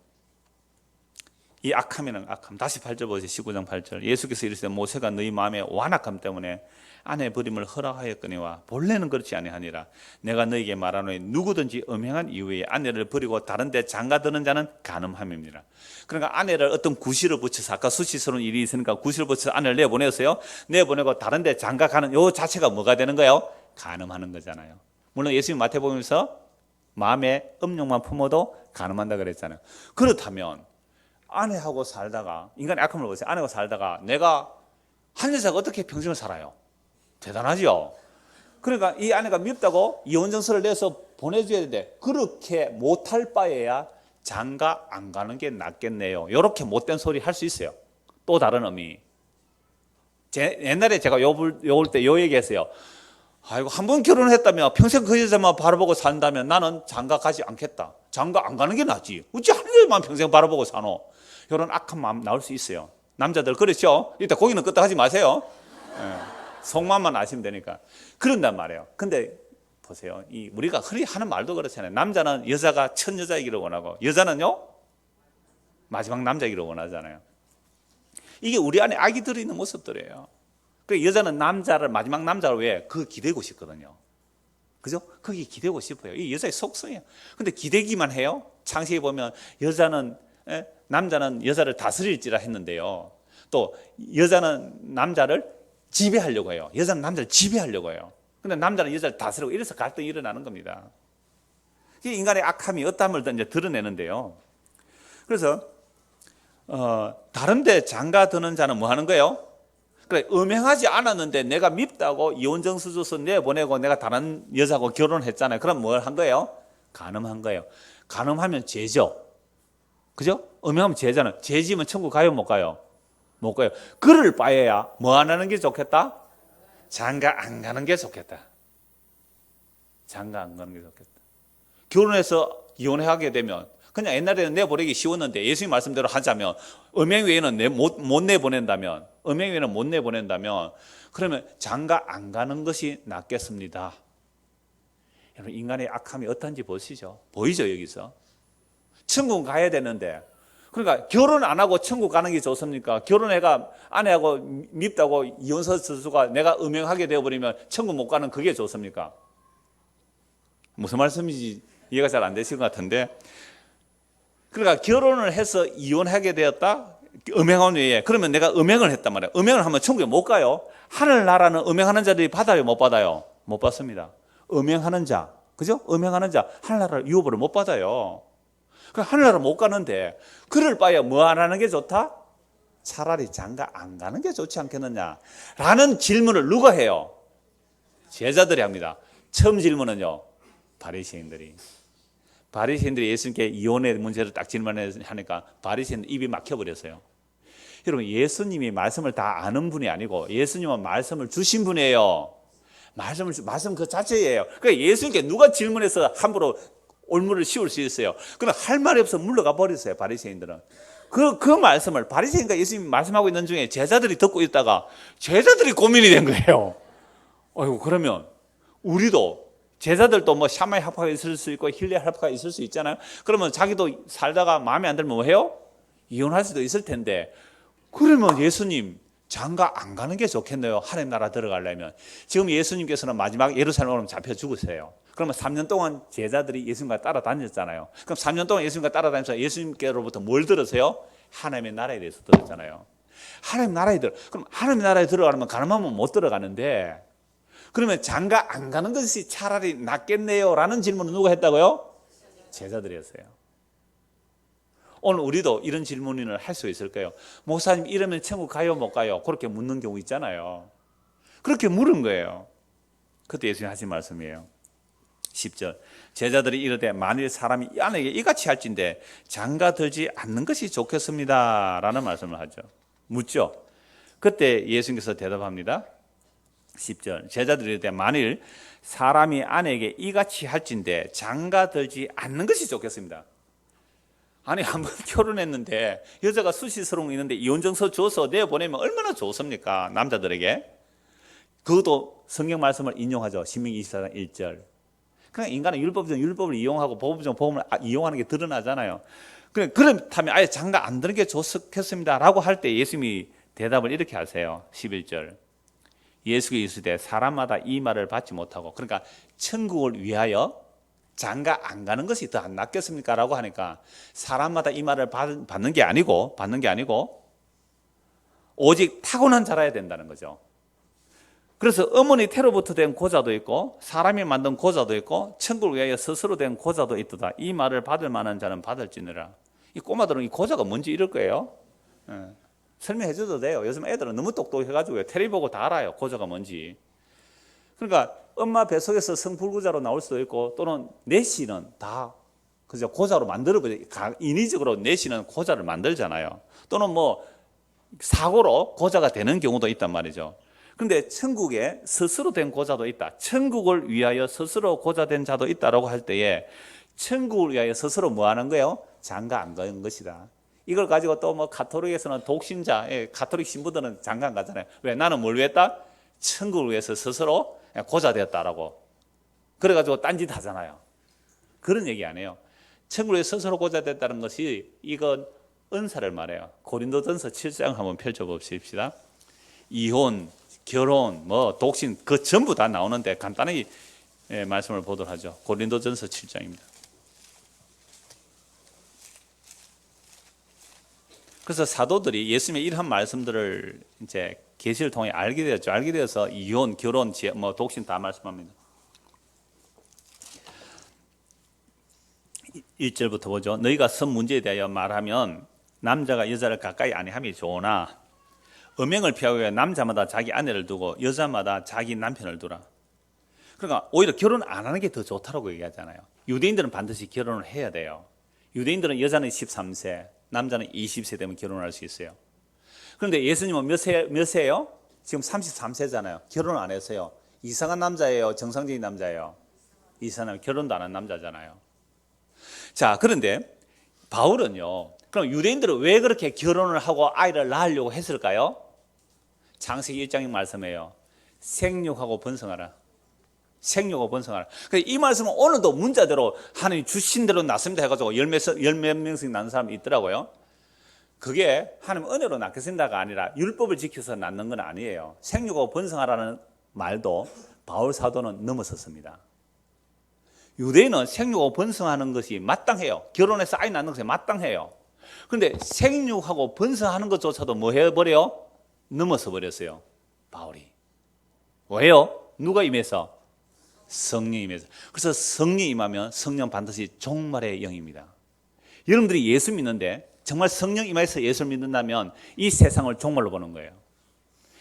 이 악함에는 악함. 다시 8절 보세요. 19장 8절. 예수께서 이르시되 모세가 너희 마음의 완악함 때문에 아내 버림을 허락하였거니와 본래는 그렇지 아니하니라. 내가 너희에게 말하노니 누구든지 음행한 이후에 아내를 버리고 다른 데 장가드는 자는 간음함입니다. 그러니까 아내를 어떤 구실을 붙여서 아까 수치스러운 일이 있으니까 구실을 붙여서 아내를 내보냈어요. 내보내고 다른 데 장가가는 요 자체가 뭐가 되는 거예요? 간음하는 거잖아요. 물론 예수님 마태복음에서 마음의 음욕만 품어도 간음한다 그랬잖아요. 그렇다면 아내하고 살다가 인간의 악함을 보세요. 아내하고 살다가 내가 한 여자가 어떻게 평생을 살아요? 대단하죠. 그러니까 이 아내가 밉다고 이혼정서를 내서 보내줘야 되는데 그렇게 못할 바에야 장가 안 가는 게 낫겠네요. 이렇게 못된 소리 할 수 있어요. 또 다른 의미. 옛날에 제가 요올 때 요 얘기했어요. 아이고 한 번 결혼했다면 평생 그 여자만 바라보고 산다면 나는 장가 가지 않겠다. 장가 안 가는 게 낫지. 어찌 한 여자만 평생 바라보고 사노. 이런 악한 마음 나올 수 있어요. 남자들 그렇죠? 이따 고기는 끄떡하지 마세요. 속마음만 아시면 되니까. 그런단 말이에요. 근데 보세요. 우리가 흔히 하는 말도 그렇잖아요. 남자는 여자가 첫 여자이기를 원하고 여자는요 마지막 남자이기를 원하잖아요. 이게 우리 안에 악이 들어있는 모습들이에요. 그 여자는 남자를 마지막 남자를 왜? 그 기대고 싶거든요. 그죠? 거기 기대고 싶어요. 이 여자의 속성이에요. 근데 기대기만 해요. 창세기 보면 남자는 여자를 다스릴지라 했는데요. 또 여자는 남자를 지배하려고 해요. 여자는 남자를 지배하려고 해요. 근데 남자는 여자를 다스리고 이래서 갈등이 일어나는 겁니다. 이 인간의 악함이 어떠함을 이제 드러내는데요. 그래서 다른 데 장가 드는 자는 뭐 하는 거예요? 그래, 음행하지 않았는데 내가 밉다고 이혼정서 줘서 내보내고 내가 다른 여자하고 결혼했잖아요. 그럼 뭘 한 거예요? 간음한 거예요. 간음하면 죄죠. 그죠? 음행하면 죄잖아요. 죄 지으면 천국 가요, 못 가요? 못 가요. 그럴 바에야 뭐 안 하는 게 좋겠다? 장가 안 가는 게 좋겠다. 장가 안 가는 게 좋겠다. 결혼해서 이혼하게 되면 그냥 옛날에는 내보내기 쉬웠는데 예수님 말씀대로 하자면 음행 외에는 못 내보낸다면 음행 외에는 못 내보낸다면 그러면 장가 안 가는 것이 낫겠습니다. 여러분, 인간의 악함이 어떤지 보시죠. 보이죠, 여기서? 천국 가야 되는데, 그러니까 결혼 안 하고 천국 가는 게 좋습니까? 결혼해가 아내하고 밉다고 이혼서 서수가 내가 음행하게 되어버리면 천국 못 가는 그게 좋습니까? 무슨 말씀인지 이해가 잘 안 되실 것 같은데, 그러니까 결혼을 해서 이혼하게 되었다? 음행한 외에. 그러면 내가 음행을 했단 말이에요. 음행을 하면 천국에 못 가요. 하늘나라는 음행하는 자들이 받아요, 못 받아요? 못 받습니다. 음행하는 자, 그죠? 음행하는 자 하늘나라 유업을 못 받아요. 그러니까 하늘나라 못 가는데 그럴 바에 뭐 안 하는 게 좋다? 차라리 장가 안 가는 게 좋지 않겠느냐 라는 질문을 누가 해요? 제자들이 합니다. 처음 질문은요, 바리새인들이 예수님께 이혼의 문제를 딱 질문하니까 바리새인들 입이 막혀버렸어요. 여러분, 예수님이 말씀을 다 아는 분이 아니고 예수님은 말씀을 주신 분이에요. 말씀 그 자체예요. 그러니까 예수님께 누가 질문해서 함부로 올무를 씌울 수 있어요. 그럼 할 말이 없어 물러가 버렸어요, 바리새인들은. 그 말씀을 바리새인과 예수님이 말씀하고 있는 중에 제자들이 듣고 있다가 제자들이 고민이 된 거예요. 어이구, 그러면 우리도 제자들도 뭐 샤마이 합파가 있을 수 있고 힐레 합파가 있을 수 있잖아요. 그러면 자기도 살다가 마음에 안 들면 뭐 해요? 이혼할 수도 있을 텐데, 그러면 예수님 장가 안 가는 게 좋겠네요. 하나님 나라 들어가려면. 지금 예수님께서는 마지막 예루살렘으로 잡혀 죽으세요. 그러면 3년 동안 제자들이 예수님과 따라다녔잖아요. 그럼 3년 동안 예수님과 따라다니면서 예수님께로부터 뭘 들으세요? 하나님의 나라에 대해서 들었잖아요. 하나님 나라에 그럼 하나님 나라에 들어가려면 가늠하면 못 들어가는데, 그러면 장가 안 가는 것이 차라리 낫겠네요 라는 질문을 누가 했다고요? 제자들이 했어요. 오늘 우리도 이런 질문을 할 수 있을까요? 목사님, 이러면 천국 가요 못 가요? 그렇게 묻는 경우 있잖아요. 그렇게 물은 거예요. 그때 예수님 하신 말씀이에요. 10절, 제자들이 이르되 만일 사람이 아내에게 이같이 할진대 장가 들지 않는 것이 좋겠습니다 라는 말씀을 하죠. 묻죠. 그때 예수님께서 대답합니다. 10절, 제자들이 이르되 만일 사람이 아내에게 이같이 할진대 장가 들지 않는 것이 좋겠습니다. 아니, 한번 결혼했는데 여자가 수시스러운 게 있는데 이혼정서 줘서 내보내면 얼마나 좋습니까? 남자들에게. 그것도 성경 말씀을 인용하죠. 신명기 24장 1절. 그냥 인간은 율법을 이용하고 법정 법을 이용하는 게 드러나잖아요. 그렇다면 아예 장가 안 드는 게 좋겠습니다 라고 할 때 예수님이 대답을 이렇게 하세요. 11절, 예수께서 이르시되 사람마다 이 말을 받지 못하고, 그러니까 천국을 위하여 장가 안 가는 것이 더 안 낫겠습니까? 라고 하니까 사람마다 이 말을 받는 게 아니고 오직 타고난 자라야 된다는 거죠. 그래서 어머니 태로부터 된 고자도 있고 사람이 만든 고자도 있고 천국을 위하여 스스로 된 고자도 있도다. 이 말을 받을 만한 자는 받을지니라. 이 꼬마들은 이 고자가 뭔지 이럴 거예요. 설명해 줘도 돼요. 요즘 애들은 너무 똑똑해가지고 텔레비 보고 다 알아요, 고자가 뭔지. 그러니까 엄마 뱃속에서 성불구자로 나올 수도 있고, 또는 내시는 다 그죠, 고자로 만들어버려. 인위적으로 내시는 고자를 만들잖아요. 또는 뭐 사고로 고자가 되는 경우도 있단 말이죠. 그런데 천국에 스스로 된 고자도 있다. 천국을 위하여 스스로 고자된 자도 있다라고 할 때에 천국을 위하여 스스로 뭐 하는 거예요? 장가 안 가는 것이다. 이걸 가지고 또 뭐 가톨릭에서는 독신자, 가톨릭 신부들은 장가 안 가잖아요. 왜? 나는 뭘 위했다? 천국을 위해서 스스로 고자되었다라고. 그래가지고 딴짓 하잖아요. 그런 얘기 안 해요. 천국을 위해서 스스로 고자됐다는 것이 이건 은사를 말해요. 고린도전서 7장 한번 펼쳐봅시다. 이혼, 결혼, 뭐 독신 그 전부 다 나오는데 간단히 말씀을 보도록 하죠. 고린도전서 7장입니다. 그래서 사도들이 예수님의 이러한 말씀들을 이제 계시를 통해 알게 되었죠. 알게 되어서 이혼, 결혼, 뭐 독신 다 말씀합니다. 1절부터 보죠. 너희가 선 문제에 대하여 말하면 남자가 여자를 가까이 아니함이 좋으나 음행을 피하기 위해 남자마다 자기 아내를 두고 여자마다 자기 남편을 두라. 그러니까 오히려 결혼 안 하는 게 더 좋다고 얘기하잖아요. 유대인들은 반드시 결혼을 해야 돼요. 유대인들은 여자는 13세, 남자는 20세 되면 결혼할 수 있어요. 그런데 예수님은 몇 세예요? 지금 33세잖아요. 결혼 안 했어요. 이상한 남자예요? 정상적인 남자예요? 이상한, 결혼도 안 한 남자잖아요. 자, 그런데 바울은요, 그럼 유대인들은 왜 그렇게 결혼을 하고 아이를 낳으려고 했을까요? 창세기 1장의 말씀이에요. 생육하고 번성하라. 생육하고 번성하라. 이 말씀은 오늘도 문자대로 하나님이 주신 대로 낳습니다 해가지고 열 몇 명씩 낳는 사람이 있더라고요. 그게 하나님 은혜로 낳게 된다가 아니라 율법을 지켜서 낳는 건 아니에요. 생육하고 번성하라는 말도 바울 사도는 넘어섰습니다. 유대인은 생육하고 번성하는 것이 마땅해요. 결혼해서 아이 낳는 것이 마땅해요. 그런데 생육하고 번성하는 것조차도 뭐 해버려요? 넘어서 버렸어요. 바울이. 왜요? 누가 임해서? 성령이 임해서. 그래서 성령이 임하면 성령 반드시 종말의 영입니다. 여러분들이 예수 믿는데 정말 성령 임하여서 예수를 믿는다면 이 세상을 종말로 보는 거예요.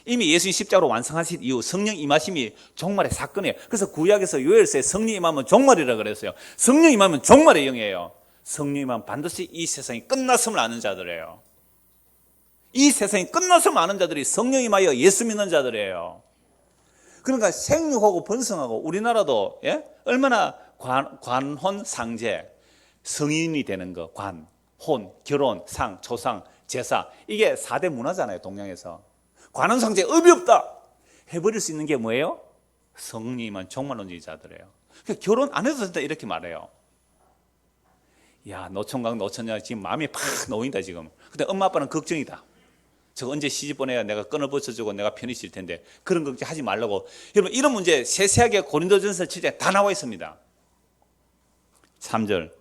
이미 예수님 십자가로 완성하신 이후 성령 임하심이 종말의 사건이에요. 그래서 구약에서 요엘서에 성령 임하면 종말이라고 그랬어요. 성령 임하면 종말의 영이에요. 성령 임하면 반드시 이 세상이 끝났음을 아는 자들이에요. 이 세상이 끝났음을 아는 자들이 성령 임하여 예수 믿는 자들이에요. 그러니까 생육하고 번성하고 우리나라도 얼마나 관혼 상제, 성인이 되는 거, 관, 혼, 결혼, 상, 초상, 제사, 이게 4대 문화잖아요. 동양에서. 관혼 상제 의미 없다 해버릴 수 있는 게 뭐예요? 성령이만 종말론주의자들이에요. 그러니까 결혼 안 해도 된다 이렇게 말해요. 야, 노총각 노처녀 지금 마음이 팍 놓인다 지금. 근데 엄마 아빠는 걱정이다. 저거 언제 시집 보내야 내가 끈을 붙여주고 내가 편히 쉴 텐데 그런 걱정 하지 말라고. 여러분 이런 문제 세세하게 고린도전서 7장에 다 나와 있습니다. 3절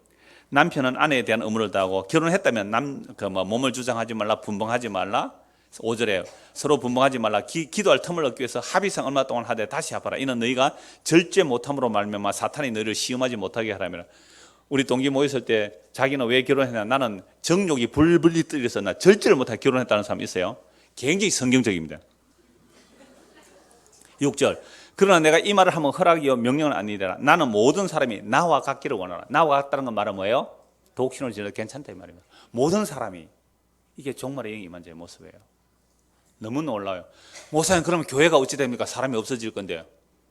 남편은 아내에 대한 의무를 다하고 결혼했다면 몸을 주장하지 말라, 분봉하지 말라. 5절에 서로 분봉하지 말라. 기도할 틈을 얻기 위해서 합의상 얼마 동안 하되 다시 합하라. 이는 너희가 절제 못함으로 말미암아 사탄이 너희를 시험하지 못하게 하라며. 우리 동기 모였을 때 자기는 왜 결혼했냐, 나는 정욕이 불불리 뜨려서 나 절제를 못하게 결혼했다는 사람이 있어요. 굉장히 성경적입니다. 6절 그러나 내가 이 말을 하면 허락이요 명령은 아니라 나는 모든 사람이 나와 같기를 원하라. 나와 같다는 건 말은 뭐예요? 독신을 지어도 괜찮다 이 말입니다. 모든 사람이. 이게 종말의 영이 임한 자의 모습이에요. 너무 놀라워요. 목사님 그러면 교회가 어찌 됩니까? 사람이 없어질 건데.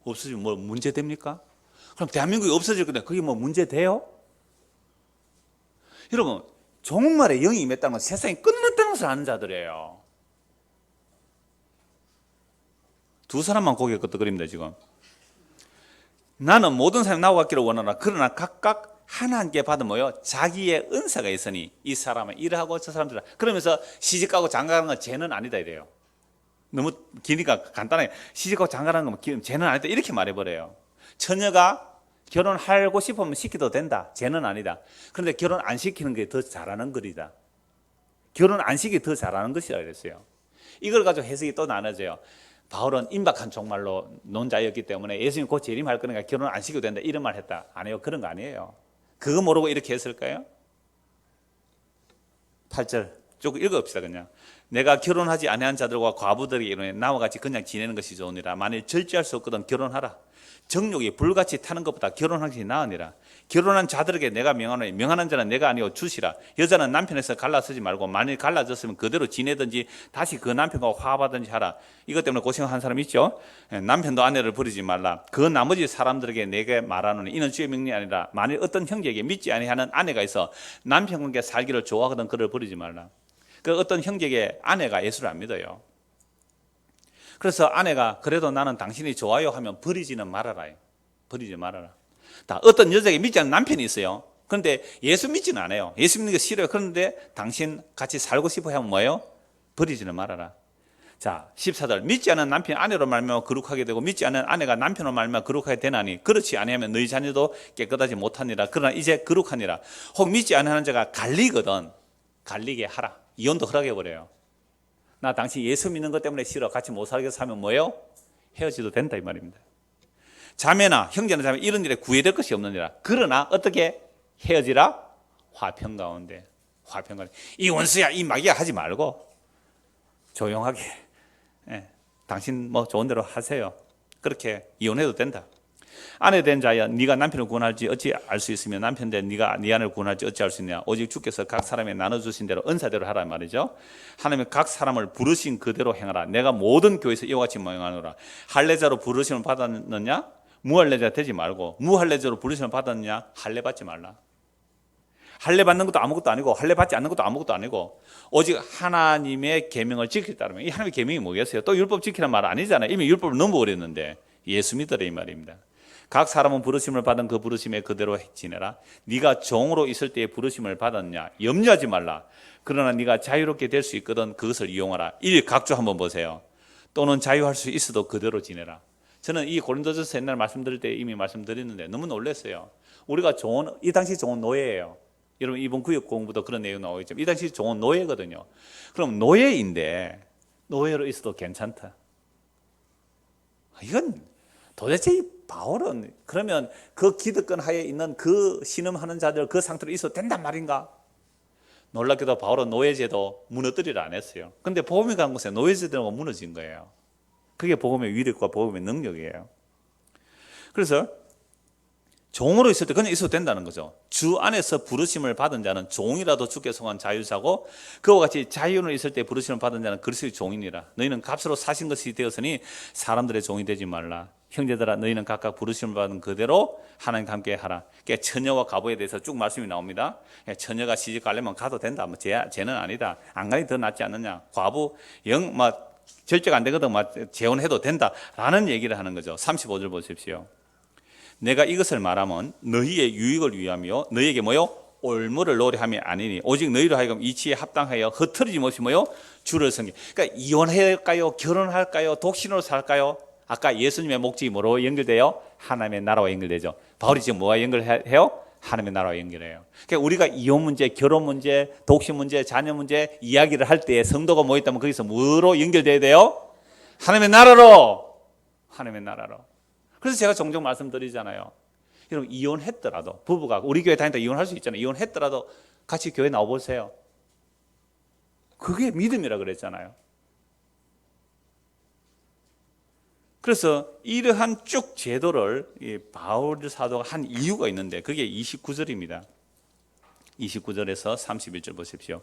없어지면 뭐 문제 됩니까? 그럼 대한민국이 없어질 건데 그게 뭐 문제 돼요? 여러분 종말의 영이 임했다는 건 세상이 끝났다는 것을 아는 자들이에요. 두 사람만 고개 끄덕거립니다 지금. 나는 모든 사람이 나와 같기를 원하나 그러나 각각 하나님께 받은 뭐요? 자기의 은사가 있으니 이 사람은 이러하고 저 사람들은 그러면서 시집가고 장가가는 건 죄는 아니다 이래요. 너무 기니까 간단하게 시집가고 장가가는 건 죄는 아니다 이렇게 말해버려요. 처녀가 결혼하고 싶으면 시켜도 된다. 죄는 아니다. 그런데 결혼 안 시키는 게 더 잘하는 거리다. 결혼 안 시키기 더 잘하는 것이라 그랬어요. 이걸 가지고 해석이 또 나눠져요. 바울은 임박한 종말로 논자였기 때문에 예수님 곧 재림할 거니까 결혼 안 시켜도 된다 이런 말 했다. 아니에요. 그런 거 아니에요. 그거 모르고 이렇게 했을까요? 8절 조금 읽어봅시다. 그냥 내가 결혼하지 아니한 자들과 과부들에게 이르노니 나와 같이 그냥 지내는 것이 좋으니라. 만일 절제할 수 없거든 결혼하라. 정욕이 불같이 타는 것보다 결혼하는 것이 나으니라. 결혼한 자들에게 내가 명하노니 명하는 자는 내가 아니오 주시라. 여자는 남편에서 갈라서지 말고 만일 갈라졌으면 그대로 지내든지 다시 그 남편과 화합하든지 하라. 이것 때문에 고생한 사람 있죠. 남편도 아내를 버리지 말라. 그 나머지 사람들에게 내게 말하노니 이는 주의 명령이 아니라 만일 어떤 형제에게 믿지 아니하는 아내가 있어 남편과 함께 살기를 좋아하거든 그를 버리지 말라. 그 어떤 형제에게 아내가 예수를 안 믿어요. 그래서 아내가 그래도 나는 당신이 좋아요 하면 버리지는 말아라. 버리지 말아라. 어떤 여자에게 믿지 않는 남편이 있어요. 그런데 예수 믿지는 않아요. 예수 믿는 게 싫어요. 그런데 당신 같이 살고 싶어 하면 뭐예요? 버리지는 말아라. 자, 14절 믿지 않는 남편이 아내로 말미암아 거룩하게 되고 믿지 않는 아내가 남편으로 말미암아 거룩하게 되나니 그렇지 아니하면 너희 자녀도 깨끗하지 못하니라. 그러나 이제 거룩하니라. 혹 믿지 않는 자가 갈리거든 갈리게 하라. 이혼도 허락해버려요. 나 당신 예수 믿는 것 때문에 싫어. 같이 못 살겠어 하면 뭐예요? 헤어지도 된다 이 말입니다. 자매나 형제나 자매 이런 일에 구애될 것이 없느니라. 그러나 어떻게 헤어지라? 화평 가운데. 화평 가운데. 이 원수야 이 마귀야 하지 말고 조용하게 당신 뭐 좋은 대로 하세요. 그렇게 이혼해도 된다. 아내 된 자야 네가 남편을 구원할지 어찌 알 수 있으며 남편 된 네가 네 아내를 구원할지 어찌 알 수 있느냐. 오직 주께서 각 사람에 나눠주신 대로 은사대로 하라 말이죠. 하나님이 각 사람을 부르신 그대로 행하라. 내가 모든 교회에서 이와 같이 명하노라. 할례자로 부르심을 받았느냐? 무할례자 되지 말고 무할례자로 부르심을 받았느냐? 할례 받지 말라. 할례 받는 것도 아무것도 아니고 할례 받지 않는 것도 아무것도 아니고 오직 하나님의 계명을 지키기 따르면 이 하나님의 계명이 뭐겠어요? 또 율법 지키라는 말 아니잖아요. 이미 율법을 넘어버렸는데 예수 믿으라 이 말입니다. 각 사람은 부르심을 받은 그 부르심에 그대로 지내라. 네가 종으로 있을 때에 부르심을 받았냐? 염려하지 말라. 그러나 네가 자유롭게 될 수 있거든 그것을 이용하라. 1. 각주 한번 보세요. 또는 자유할 수 있어도 그대로 지내라. 저는 이 고린도전서 옛날 말씀드릴 때 이미 말씀드렸는데 너무 놀랐어요. 우리가 종은, 이 당시 종은 노예예요. 여러분 이번 구역 공부도 그런 내용 나오겠죠. 이 당시 종은 노예거든요. 그럼 노예인데 노예로 있어도 괜찮다. 이건 도대체 이 바울은 그러면 그 기득권 하에 있는 그 신음하는 자들 그 상태로 있어도 된단 말인가? 놀랍게도 바울은 노예제도 무너뜨리려 안 했어요. 근데 복음이 간 곳에 노예제도가 무너진 거예요. 그게 복음의 위력과 복음의 능력이에요. 그래서 종으로 있을 때 그냥 있어도 된다는 거죠. 주 안에서 부르심을 받은 자는 종이라도 주께 속한 자유자고 그와 같이 자유로 있을 때 부르심을 받은 자는 그리스도의 종이니라. 너희는 값으로 사신 것이 되었으니 사람들의 종이 되지 말라. 형제들아 너희는 각각 부르심을 받은 그대로 하나님과 함께 하라. 그러니까 처녀와 과부에 대해서 쭉 말씀이 나옵니다. 처녀가 시집 가려면 가도 된다. 뭐 쟤는 아니다. 안 가니 더 낫지 않느냐. 과부 절제가 안 되거든. 재혼해도 된다라는 얘기를 하는 거죠. 35절 보십시오. 내가 이것을 말하면 너희의 유익을 위하며 너희에게 뭐요? 올무를 노래함이 아니니 오직 너희로 하여금 이치에 합당하여 흐트러짐 없이 뭐요? 주를 섬기. 그러니까 이혼할까요? 결혼할까요? 독신으로 살까요? 아까 예수님의 목적이 뭐로 연결돼요? 하나님의 나라와 연결되죠. 바울이 지금 뭐와 연결해요? 하나님의 나라와 연결해요. 그러니까 우리가 이혼 문제, 결혼 문제, 독신 문제, 자녀 문제 이야기를 할 때 성도가 모였다면 거기서 뭐로 연결돼야 돼요? 하나님의 나라로. 하나님의 나라로. 그래서 제가 종종 말씀드리잖아요. 여러분 이혼했더라도 부부가 우리 교회 다니다 이혼할 수 있잖아요. 이혼했더라도 같이 교회 나와보세요. 그게 믿음이라 그랬잖아요. 그래서 이러한 쭉 제도를 바울 사도가 한 이유가 있는데 그게 29절입니다. 29절에서 31절 보십시오.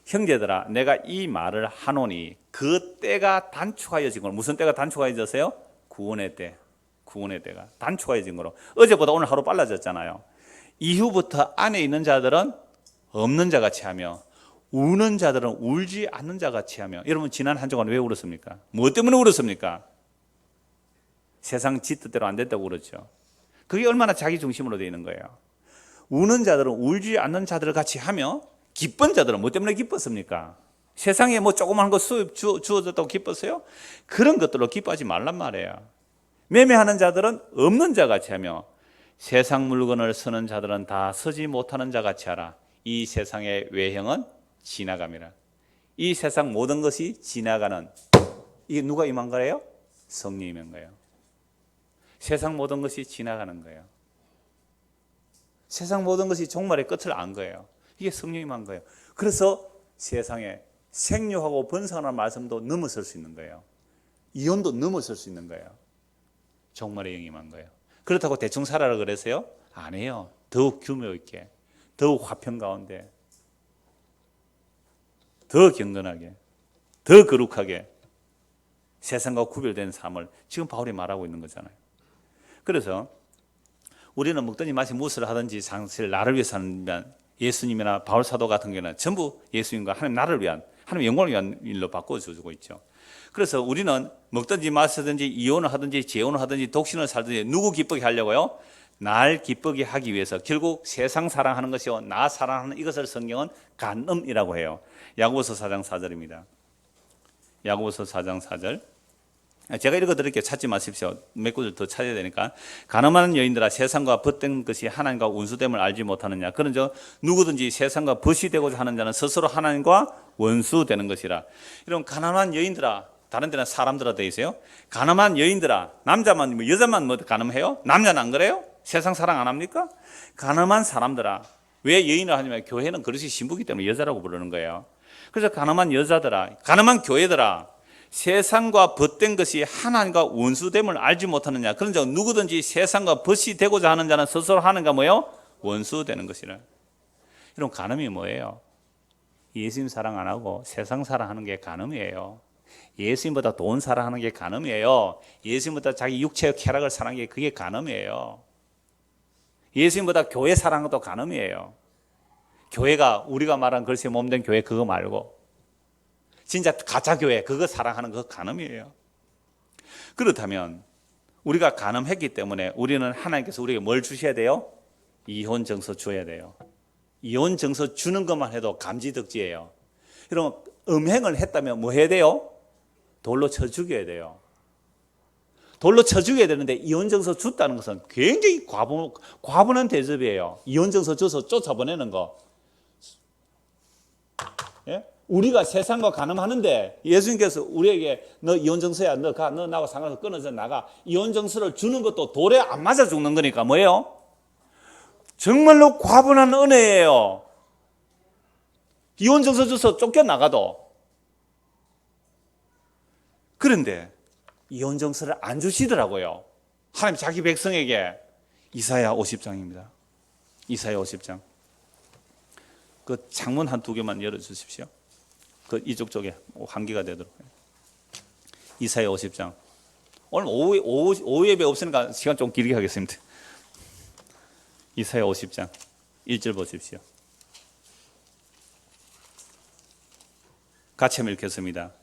형제들아 내가 이 말을 하노니 그 때가 단축하여진 걸. 무슨 때가 단축하여졌어요? 구원의 때. 구원의 때가 단축하여진 거로. 어제보다 오늘 하루 빨라졌잖아요. 이후부터 안에 있는 자들은 없는 자같이 하며 우는 자들은 울지 않는 자같이 하며. 여러분 지난 한 주간 왜 울었습니까? 뭐 때문에 울었습니까? 세상 지 뜻대로 안 됐다고 그러죠. 그게 얼마나 자기 중심으로 되어 있는 거예요. 우는 자들은 울지 않는 자들 같이 하며 기쁜 자들은 뭐 때문에 기뻤습니까? 세상에 뭐 조그만 거 수입 주어졌다고 기뻤어요? 그런 것들로 기뻐하지 말란 말이에요. 매매하는 자들은 없는 자같이 하며 세상 물건을 쓰는 자들은 다 쓰지 못하는 자같이 하라. 이 세상의 외형은 지나감이라. 이 세상 모든 것이 지나가는. 이게 누가 임한 거예요? 성령이 임한 거예요. 세상 모든 것이 지나가는 거예요. 세상 모든 것이 종말의 끝을 안 거예요. 이게 성령이 임한 거예요. 그래서 세상에 생육하고 번성하는 말씀도 넘어설 수 있는 거예요. 이혼도 넘어설 수 있는 거예요. 종말의 영이 임한 거예요. 그렇다고 대충 살아라 그래서요? 아니에요. 더욱 규모 있게, 더욱 화평 가운데, 더 경건하게, 더 거룩하게 세상과 구별된 삶을 지금 바울이 말하고 있는 거잖아요. 그래서 우리는 먹든지 마시 무엇을 하든지 사실 나를 위해서 하는 예수님이나 바울 사도 같은 경우는 전부 예수님과 하나님 나를 위한, 하나님 영광을 위한 일로 바꿔주고 있죠. 그래서 우리는 먹든지 마시든지 이혼을 하든지 재혼을 하든지 독신을 살든지 누구 기쁘게 하려고요? 날 기쁘게 하기 위해서. 결국 세상 사랑하는 것이요 나 사랑하는 이것을 성경은 간음이라고 해요. 야고보서 4장 4절입니다. 야고보서 4장 4절. 제가 읽어드릴게요. 찾지 마십시오. 몇 구절 더 찾아야 되니까. 가늠하는 여인들아 세상과 벗된 것이 하나님과 원수됨을 알지 못하느냐. 그런즉 누구든지 세상과 벗이 되고자 하는 자는 스스로 하나님과 원수되는 것이라. 이런 가늠한 여인들아, 다른 데는 사람들아 되어 있어요. 가늠한 여인들아, 남자만 여자만 가늠해요? 남자는 안 그래요? 세상 사랑 안 합니까? 가늠한 사람들아. 왜 여인을 하냐면 교회는 그릇이 신부기 때문에 여자라고 부르는 거예요. 그래서 가늠한 여자들아, 가늠한 교회들아, 세상과 벗된 것이 하나님과 원수됨을 알지 못하느냐. 그런즉 누구든지 세상과 벗이 되고자 하는 자는 스스로 하는가 뭐예요? 원수되는 것이라. 이런 간음이 뭐예요? 예수님 사랑 안 하고 세상 사랑하는 게 간음이에요. 예수님보다 돈 사랑하는 게 간음이에요. 예수님보다 자기 육체의 쾌락을 사랑하는 게 그게 간음이에요. 예수님보다 교회 사랑하는 것도 간음이에요. 교회가 우리가 말한 글쎄 몸된 교회 그거 말고 진짜 가짜 교회 그거 사랑하는 거 간음이에요. 그렇다면 우리가 간음했기 때문에 우리는 하나님께서 우리에게 뭘 주셔야 돼요? 이혼 증서 줘야 돼요. 이혼 증서 주는 것만 해도 감지덕지예요. 그럼 음행을 했다면 뭐 해야 돼요? 돌로 쳐 죽여야 돼요. 돌로 쳐 죽여야 되는데 이혼 증서 줬다는 것은 굉장히 과분한 대접이에요. 이혼 증서 줘서 쫓아보내는 거. 예? 우리가 세상과 간음하는데 예수님께서 우리에게 너 이혼 증서야, 너 가, 너 나하고 상관없어, 끊어져 나가. 이혼 증서를 주는 것도 돌에 안 맞아 죽는 거니까 뭐예요? 정말로 과분한 은혜예요. 이혼 증서 줘서 쫓겨나가도. 그런데 이혼 증서를 안 주시더라고요. 하나님 자기 백성에게. 이사야 50장입니다. 이사야 50장. 그 창문 한 두 개만 열어주십시오. 그 이쪽 쪽에 환기가 되도록. 이사야 50장. 오늘 오후 예배 없으니까 시간 좀 길게 하겠습니다. 이사야 50장 1절 보십시오. 같이 한번 읽겠습니다.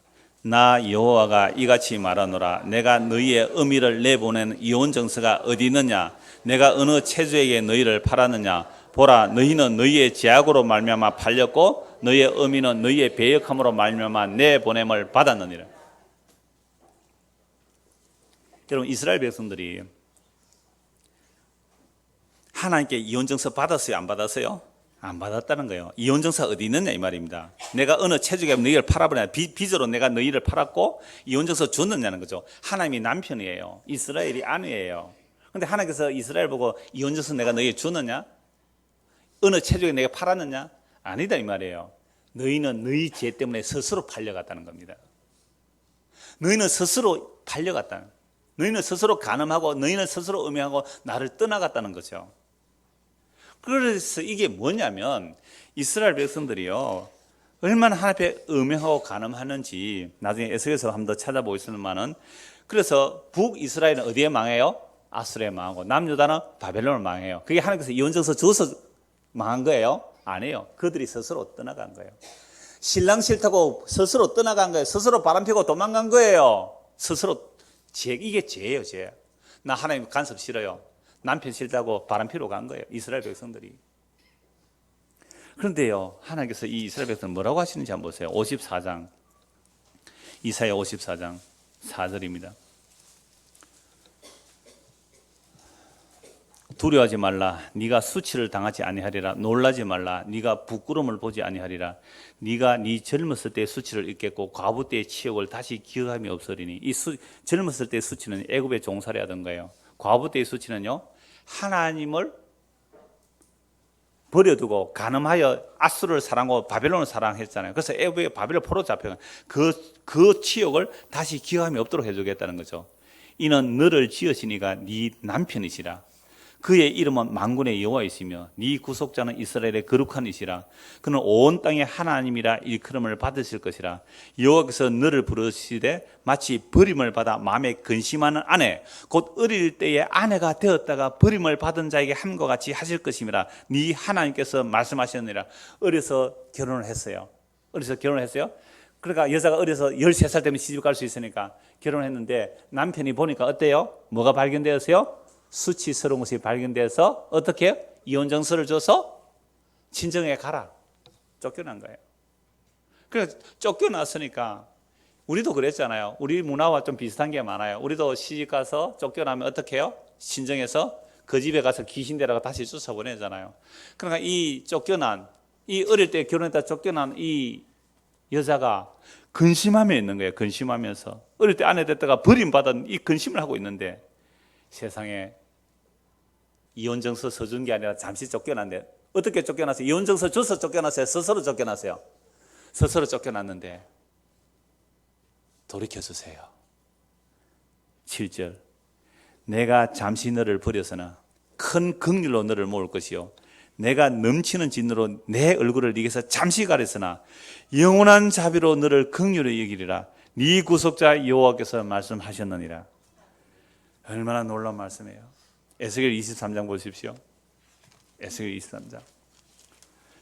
나 여호와가 이같이 말하노라. 내가 너희의 의미를 내보낸 이혼 증서가 어디 있느냐? 내가 어느 체주에게 너희를 팔았느냐? 보라, 너희는 너희의 제약으로 말미암아 팔렸고 너희의 의미는 너희의 배역함으로 말미암아 내 보냄을 받았느니라. 여러분, 이스라엘 백성들이 하나님께 이혼 증서 받았어요? 안 받았어요? 안 받았다는 거예요. 이혼 증서가 어디 있느냐 이 말입니다. 내가 어느 체주에 너희를 팔아버리냐, 빚으로 내가 너희를 팔았고 이혼 증서 줬느냐는 거죠. 하나님이 남편이에요. 이스라엘이 아내예요. 그런데 하나님께서 이스라엘 보고 이혼 증서 내가 너희에게 줬느냐? 어느 체주에 내가 팔았느냐? 아니다 이 말이에요. 너희는 너희 죄 때문에 스스로 팔려갔다는 겁니다. 너희는 스스로 팔려갔다는, 너희는 스스로 간음하고 너희는 스스로 음행하고 나를 떠나갔다는 거죠. 그래서 이게 뭐냐면 이스라엘 백성들이요, 얼마나 하나님 앞에 음행하고 간음하는지 나중에 에스겔서 한번 더 찾아보겠습니다만은, 그래서 북이스라엘은 어디에 망해요? 아수르에 망하고 남유다는 바벨론을 망해요. 그게 하나님께서 이혼 증서 줘서 망한 거예요? 아니에요. 그들이 스스로 떠나간 거예요. 신랑 싫다고 스스로 떠나간 거예요. 스스로 바람피고 도망간 거예요. 스스로. 이게 죄예요, 죄. 나 하나님 간섭 싫어요. 남편 싫다고 바람피러 간 거예요, 이스라엘 백성들이. 그런데요, 하나님께서 이 이스라엘 백성들 뭐라고 하시는지 한번 보세요. 54장, 이사야 54장 4절입니다. 두려워하지 말라. 네가 수치를 당하지 아니하리라. 놀라지 말라. 네가 부끄러움을 보지 아니하리라. 네가 네 젊었을 때의 수치를 잊겠고 과부 때의 치욕을 다시 기억함이 없으리니. 젊었을 때의 수치는 애굽의 종살이 하던 거예요. 과부 때의 수치는요, 하나님을 버려두고 간음하여 아수르를 사랑하고 바벨론을 사랑했잖아요. 그래서 애굽의 바벨론 포로 잡혀 그 치욕을 다시 기억함이 없도록 해주겠다는 거죠. 이는 너를 지으시니가 네 남편이시라. 그의 이름은 만군의 여호와이시며 네 구속자는 이스라엘의 거룩한 이시라. 그는 온 땅의 하나님이라 일컬음을 받으실 것이라. 여호와께서 너를 부르시되 마치 버림을 받아 마음에 근심하는 아내, 곧 어릴 때의 아내가 되었다가 버림을 받은 자에게 함과 같이 하실 것임이라. 네 하나님께서 말씀하셨느니라. 어려서 결혼을 했어요. 어려서 결혼을 했어요. 그러니까 여자가 어려서 13살 되면 시집 갈 수 있으니까 결혼했는데 남편이 보니까 어때요? 뭐가 발견되었어요? 수치스러운 것이 발견돼서 어떻게 해요? 이혼 증서를 줘서 친정에 가라. 쫓겨난 거예요. 그래서 쫓겨났으니까 우리도 그랬잖아요. 우리 문화와 좀 비슷한 게 많아요. 우리도 시집 가서 쫓겨나면 어떻게 해요? 친정에서 그 집에 가서 귀신 데다가 다시 쫓아보내잖아요. 그러니까 이 쫓겨난, 이 어릴 때 결혼했다 쫓겨난 이 여자가 근심하며 있는 거예요. 근심하면서 어릴 때 아내 됐다가 버림받은 이 근심을 하고 있는데, 세상에 이혼 증서 써준 게 아니라 잠시 쫓겨났는데, 어떻게 쫓겨났어요? 이혼 증서 줘서 쫓겨났어요? 스스로 쫓겨났어요? 스스로 쫓겨났는데 돌이켜주세요. 7절, 내가 잠시 너를 버려서는 큰 긍휼로 너를 모을 것이요 내가 넘치는 진노로 내 얼굴을 네게서 잠시 가렸으나 영원한 자비로 너를 긍휼히 여기리라. 네 구속자 여호와께서 말씀하셨느니라. 얼마나 놀라운 말씀이에요. 에스겔 23장 보십시오. 에스겔 23장.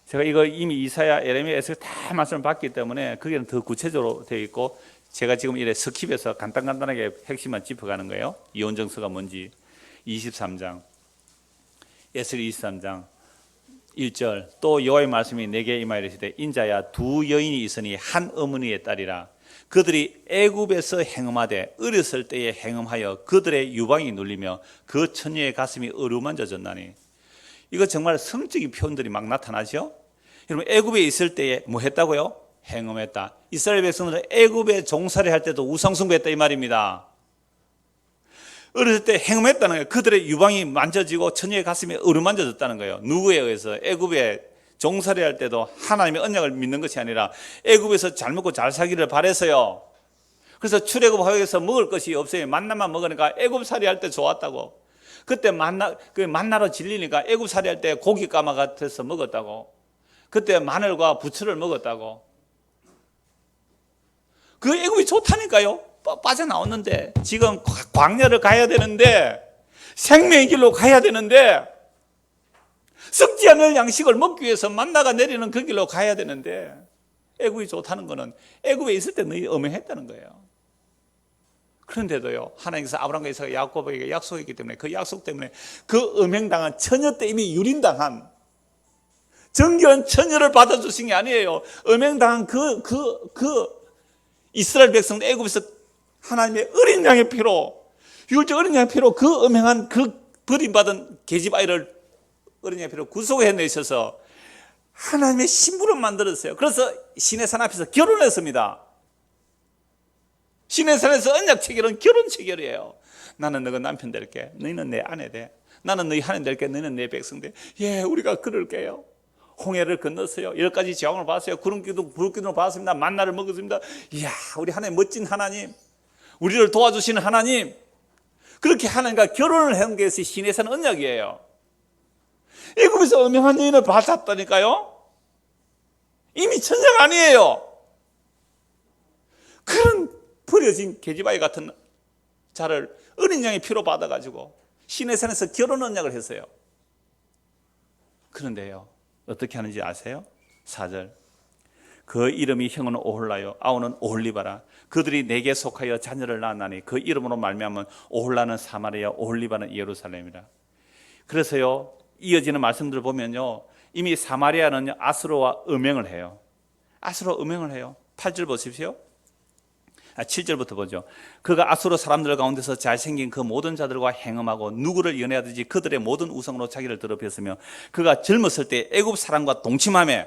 제가 이거 이미 이사야, 예레미야, 에스겔 다 말씀을 봤기 때문에 거기는 더 구체적으로 되어 있고 제가 지금 이래 스킵해서 간단하게 핵심만 짚어가는 거예요. 이혼정서가 뭔지. 23장, 에스겔 23장 1절, 또 여호와의 말씀이 내게 임하이르시되 인자야, 두 여인이 있으니 한 어머니의 딸이라. 그들이 애굽에서 행음하되 어렸을 때에 행음하여 그들의 유방이 눌리며 그 처녀의 가슴이 어루만져졌나니. 이거 정말 성적인 표현들이 막 나타나죠. 여러분, 애굽에 있을 때에 뭐 했다고요? 행음했다. 이스라엘 백성들은 애굽에 종살이 할 때도 우상숭배했다 이 말입니다. 어렸을 때 행음했다는 거예요. 그들의 유방이 만져지고 처녀의 가슴이 어루만져졌다는 거예요. 누구에 의해서? 애굽에 종살이 할 때도 하나님의 언약을 믿는 것이 아니라 애굽에서 잘 먹고 잘 살기를 바래서요. 그래서 출애굽하여서 먹을 것이 없어요. 만나만 먹으니까 애굽살이 할 때 좋았다고. 그때 만나로 질리니까 애굽살이 할 때 고기 까마 같아서 먹었다고. 그때 마늘과 부추를 먹었다고. 그 애굽이 좋다니까요. 빠져나왔는데 지금 광야를 가야 되는데, 생명의 길로 가야 되는데, 썩지 않을 양식을 먹기 위해서 만나가 내리는 그 길로 가야 되는데, 애굽이 좋다는 거는 애굽에 있을 때 너희 엄행했다는 거예요. 그런데도요, 하나님께서 아브라함과 이삭과 야곱에게 약속했기 때문에, 그 약속 때문에 그 엄행당한 처녀 때 이미 유린당한 정결한 처녀를 받아주신 게 아니에요. 엄행당한 이스라엘 백성 애굽에서 하나님의 어린 양의 피로, 유월절 어린 양의 피로 그 엄행한 그 버림받은 계집아이를 어린 양의 피로 구속해내셔서 하나님의 신부를 만들었어요. 그래서 시내산 앞에서 결혼했습니다. 시내산에서 언약 체결은 결혼 체결이에요. 나는 너가 남편 될게, 너희는 내 아내 돼. 나는 너희 하나님 될게, 너희는 내 백성 돼. 예, 우리가 그럴게요. 홍해를 건넜어요. 10가지 재앙을 봤어요. 구름기둥, 불기둥을 봤습니다. 만나를 먹었습니다. 이야, 우리 하나님 멋진 하나님, 우리를 도와주시는 하나님, 그렇게 하나님과 결혼을 한 것이 시내산 언약이에요. 애굽에서 엄명한 여인을 받았다니까요. 이미 천사가 아니에요. 그런 버려진 계집아이 같은 자를 어린 양의 피로 받아가지고 시내산에서 결혼 언약을 했어요. 그런데요, 어떻게 하는지 아세요? 4절, 그 이름이 형은 오홀라요 아우는 오홀리바라. 그들이 내게 속하여 자녀를 낳았나니 그 이름으로 말미암은 오홀라는 사마리아, 오홀리바는 예루살렘이라. 그래서요, 이어지는 말씀들을 보면요, 이미 사마리아는 아수르와 음행을 해요. 아수르와 음행을 해요. 8절 보십시오. 7절부터 보죠. 그가 아수르 사람들 가운데서 잘생긴 그 모든 자들과 행음하고 누구를 연애하든지 그들의 모든 우상으로 자기를 더럽혔으며, 그가 젊었을 때 애굽 사람과 동침하며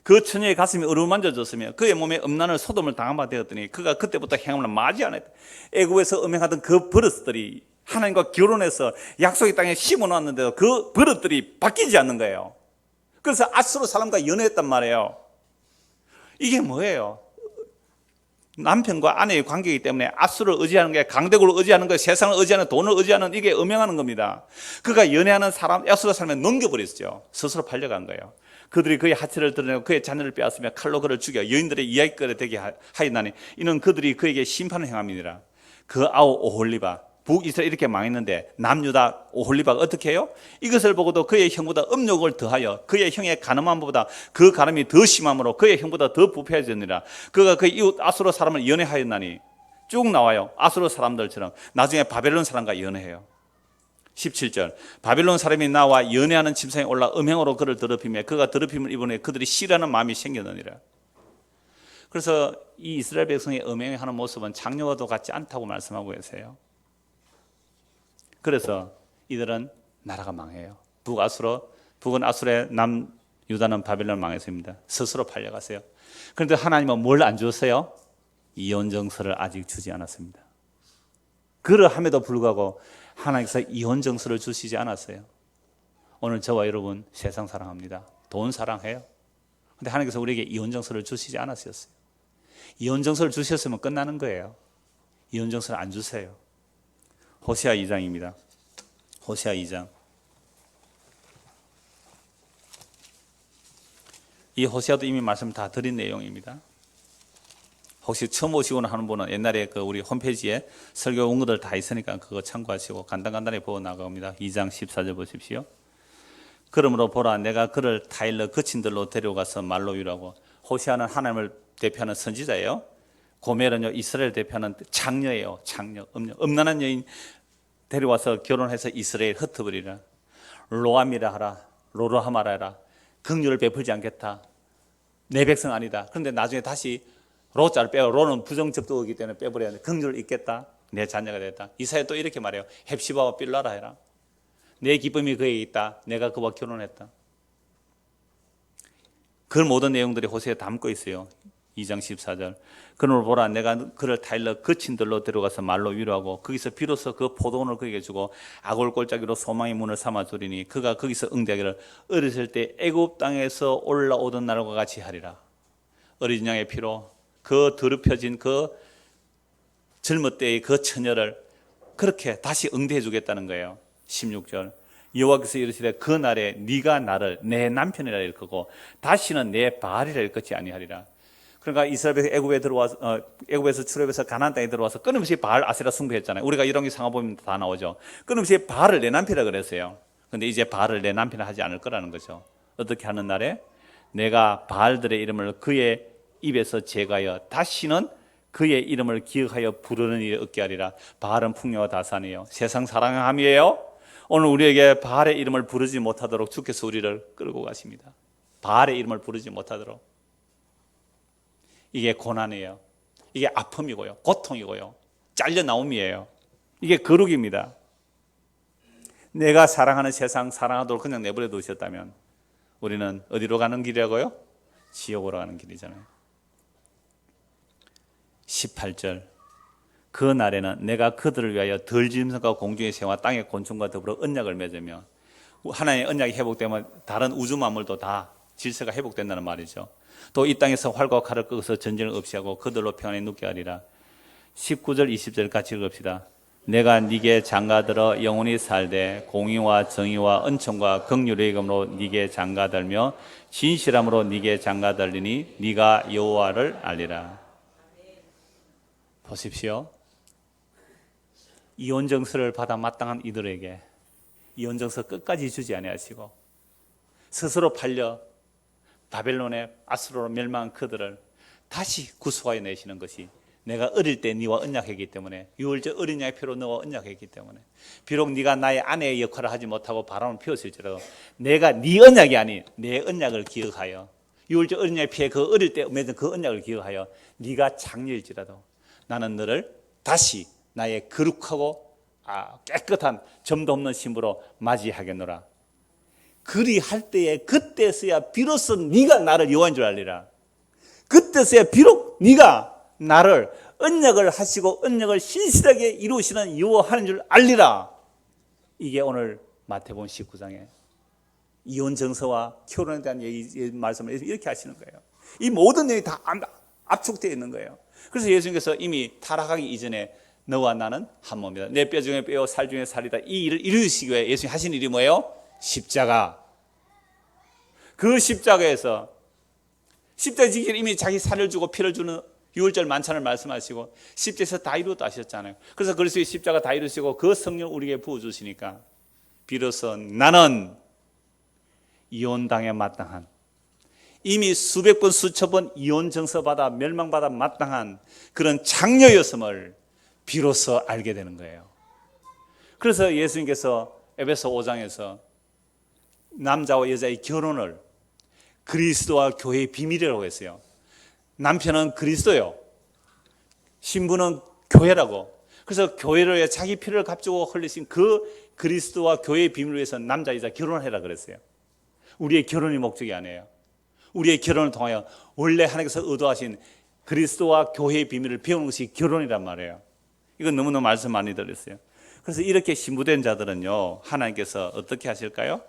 그 처녀의 가슴이 어루만져졌으며 그의 몸에 음란을 소돔을 당한 바 되었더니 그가 그때부터 행음을 마지 않았다. 애굽에서 음행하던 그 버릇들이 하나님과 결혼해서 약속의 땅에 심어놨는데도 그 버릇들이 바뀌지 않는 거예요. 그래서 아수르 사람과 연애했단 말이에요. 이게 뭐예요? 남편과 아내의 관계이기 때문에 아수를 의지하는 게, 강대국을 의지하는 거, 세상을 의지하는, 돈을 의지하는, 이게 음행하는 겁니다. 그가 연애하는 사람, 아수르 사람에 넘겨버렸죠. 스스로 팔려간 거예요. 그들이 그의 하체를 드러내고 그의 자녀를 빼앗으며 칼로 그를 죽여 여인들의 이야기거리 되게 하였나니 이는 그들이 그에게 심판을 행함이니라. 그 아우 오홀리바, 북이스라엘 이렇게 망했는데 남유다 오홀리바가 어떻게 해요? 이것을 보고도 그의 형보다 음욕을 더하여 그의 형의 가늠함보다 그 가늠이 더 심함으로 그의 형보다 더 부패해졌느니라. 그가 그 이웃 아수르 사람을 연애하였나니, 쭉 나와요. 아수르 사람들처럼 나중에 바벨론 사람과 연애해요. 17절, 바벨론 사람이 나와 연애하는 침상에 올라 음행으로 그를 더럽히며 그가 더럽힘을 입으니 그들이 싫어하는 마음이 생겼느니라. 그래서 이 이스라엘 백성의 음행하는 모습은 장녀와도 같지 않다고 말씀하고 계세요. 그래서 이들은 나라가 망해요. 북은 아수르의, 남유다는 바벨론 망했습니다. 스스로 팔려갔어요. 그런데 하나님은 뭘 안 주었어요? 이혼정서를 아직 주지 않았습니다. 그러함에도 불구하고 하나님께서 이혼정서를 주시지 않았어요. 오늘 저와 여러분 세상 사랑합니다. 돈 사랑해요. 그런데 하나님께서 우리에게 이혼정서를 주시지 않았었어요. 이혼정서를 주셨으면 끝나는 거예요. 이혼정서를 안 주세요. 호세아 2장입니다. 호세아 2장. 이 호세아도 이미 말씀 다 드린 내용입니다. 혹시 처음 오시거나 하는 분은 옛날에 그 우리 홈페이지에 설교 원고들 다 있으니까 그거 참고하시고 간단히 보고 나갑니다. 2장 14절 보십시오. 그러므로 보라, 내가 그를 타일러 거친들로 데려가서 말로 위로하고. 호세아는 하나님을 대표하는 선지자예요. 고멜은요, 이스라엘 대표하는 장녀예요. 장녀, 음란한 여인 데려와서 결혼해서 이스라엘 흩어버리라. 로암이라 하라, 로로하마라 하라. 긍휼을 베풀지 않겠다. 내 백성 아니다. 그런데 나중에 다시 로자를 빼고, 로는 부정접두이기 때문에 빼버려야 돼. 긍휼을 잊겠다. 내 자녀가 됐다. 이사야 또 이렇게 말해요. 헵시바와 빌라라 해라. 내 기쁨이 그에게 있다. 내가 그와 결혼했다. 그 모든 내용들이 호세에 담고 있어요. 2장 14절. 그를 보라, 내가 그를 타일러 거친 들로 데려가서 말로 위로하고 거기서 비로소 그 포도원을 그에게 주고 아골 골짜기로 소망의 문을 삼아 주리니 그가 거기서 응대하기를 어렸을 때 애굽 땅에서 올라오던 날과 같이 하리라. 어린 양의 피로 그 더럽혀진 그 젊을 때의 그 처녀를 그렇게 다시 응대해 주겠다는 거예요. 16절. 여호와께서 이르시되 그 날에 네가 나를 내 남편이라 일컫고 다시는 내 바알이라 일컫지 아니하리라. 그러니까 이스라엘 애굽에 들어와서 애굽에서 출애굽해서 가나안 땅에 들어와서 끊임없이 바알 아세라 숭배했잖아요. 우리가 이런 게 상하 보면 다 나오죠. 끊임없이 바알을 내 남편이라 그랬어요. 그런데 이제 바알을 내 남편이라 하지 않을 거라는 거죠. 어떻게 하는 날에 내가 바알들의 이름을 그의 입에서 제거하여 다시는 그의 이름을 기억하여 부르는 일을 얻게 하리라. 바알은 풍요와 다산이에요. 세상 사랑함이에요. 오늘 우리에게 바알의 이름을 부르지 못하도록 주께서 우리를 끌고 가십니다. 바알의 이름을 부르지 못하도록. 이게 고난이에요. 이게 아픔이고요. 고통이고요. 잘려 나옴이에요. 이게 거룩입니다. 내가 사랑하는 세상 사랑하도록 그냥 내버려 두셨다면 우리는 어디로 가는 길이라고요? 지옥으로 가는 길이잖아요. 18절. 그 날에는 내가 그들을 위하여 들짐승과 공중의 새와 땅의 곤충과 더불어 언약을 맺으며 하나님의 언약이 회복되면 다른 우주 만물도 다 질서가 회복된다는 말이죠. 또 이 땅에서 활과 칼을 끄어서 전쟁을 없이 하고 그들로 평안히 눕게 하리라. 19절 20절 같이 읽읍시다. 내가 네게 장가들어 영원히 살되 공의와 정의와 은총과 긍휼의 이금으로 네게 장가들며 진실함으로 네게 장가들리니 네가 여호와를 알리라. 보십시오. 이혼정서를 받아 마땅한 이들에게 이혼정서 끝까지 주지 아니하시고 스스로 팔려 바벨론의 아수르로 멸망한 그들을 다시 구속하여 내시는 것이 내가 어릴 때 네와 언약했기 때문에 유월절 어린 양의 피로 너와 언약했기 때문에 비록 네가 나의 아내의 역할을 하지 못하고 바람을 피웠을지라도 내가 네 언약이 아닌 내 언약을 기억하여 유월절 어린 양의 피에 그 어릴 때 맺은 그 언약을 기억하여 네가 장녀일지라도 나는 너를 다시 나의 거룩하고 깨끗한 점도 없는 신부로 맞이하겠노라. 그리할 때에 그때서야 비로소 네가 나를 여호와인 줄 알리라. 그때서야 비록 네가 나를 언약을 하시고 언약을 신실하게 이루시는 여호와 하는 줄 알리라. 이게 오늘 마태복음 19장에 이혼 정서와 결혼에 대한 말씀을 이렇게 하시는 거예요. 이 모든 내용이 다 압축되어 있는 거예요. 그래서 예수님께서 이미 타락하기 이전에 너와 나는 한 몸이다. 내 뼈 중에 뼈요 살 중에 살이다. 이 일을 이루시기 위해 예수님 하신 일이 뭐예요? 십자가. 그 십자가에서 십자가 지기를 이미 자기 살을 주고 피를 주는 유월절 만찬을 말씀하시고 십자가에서 다 이루었다 하셨잖아요. 그래서 그리스도의 십자가 다 이루시고 그 성령 우리에게 부어주시니까 비로소 나는 이혼당에 마땅한 이미 수백 번 수천 번 이혼 정서받아 멸망받아 마땅한 그런 장녀였음을 비로소 알게 되는 거예요. 그래서 예수님께서 에베소 5장에서 남자와 여자의 결혼을 그리스도와 교회의 비밀이라고 했어요. 남편은 그리스도요, 신부는 교회라고. 그래서 교회를 위해 자기 피를 값주고 흘리신 그 그리스도와 교회의 비밀을 위해서 남자 여자 결혼을 해라 그랬어요. 우리의 결혼이 목적이 아니에요. 우리의 결혼을 통하여 원래 하나님께서 의도하신 그리스도와 교회의 비밀을 배우는 것이 결혼이란 말이에요. 이건 너무너무 말씀 많이 들었어요. 그래서 이렇게 신부된 자들은요, 하나님께서 어떻게 하실까요?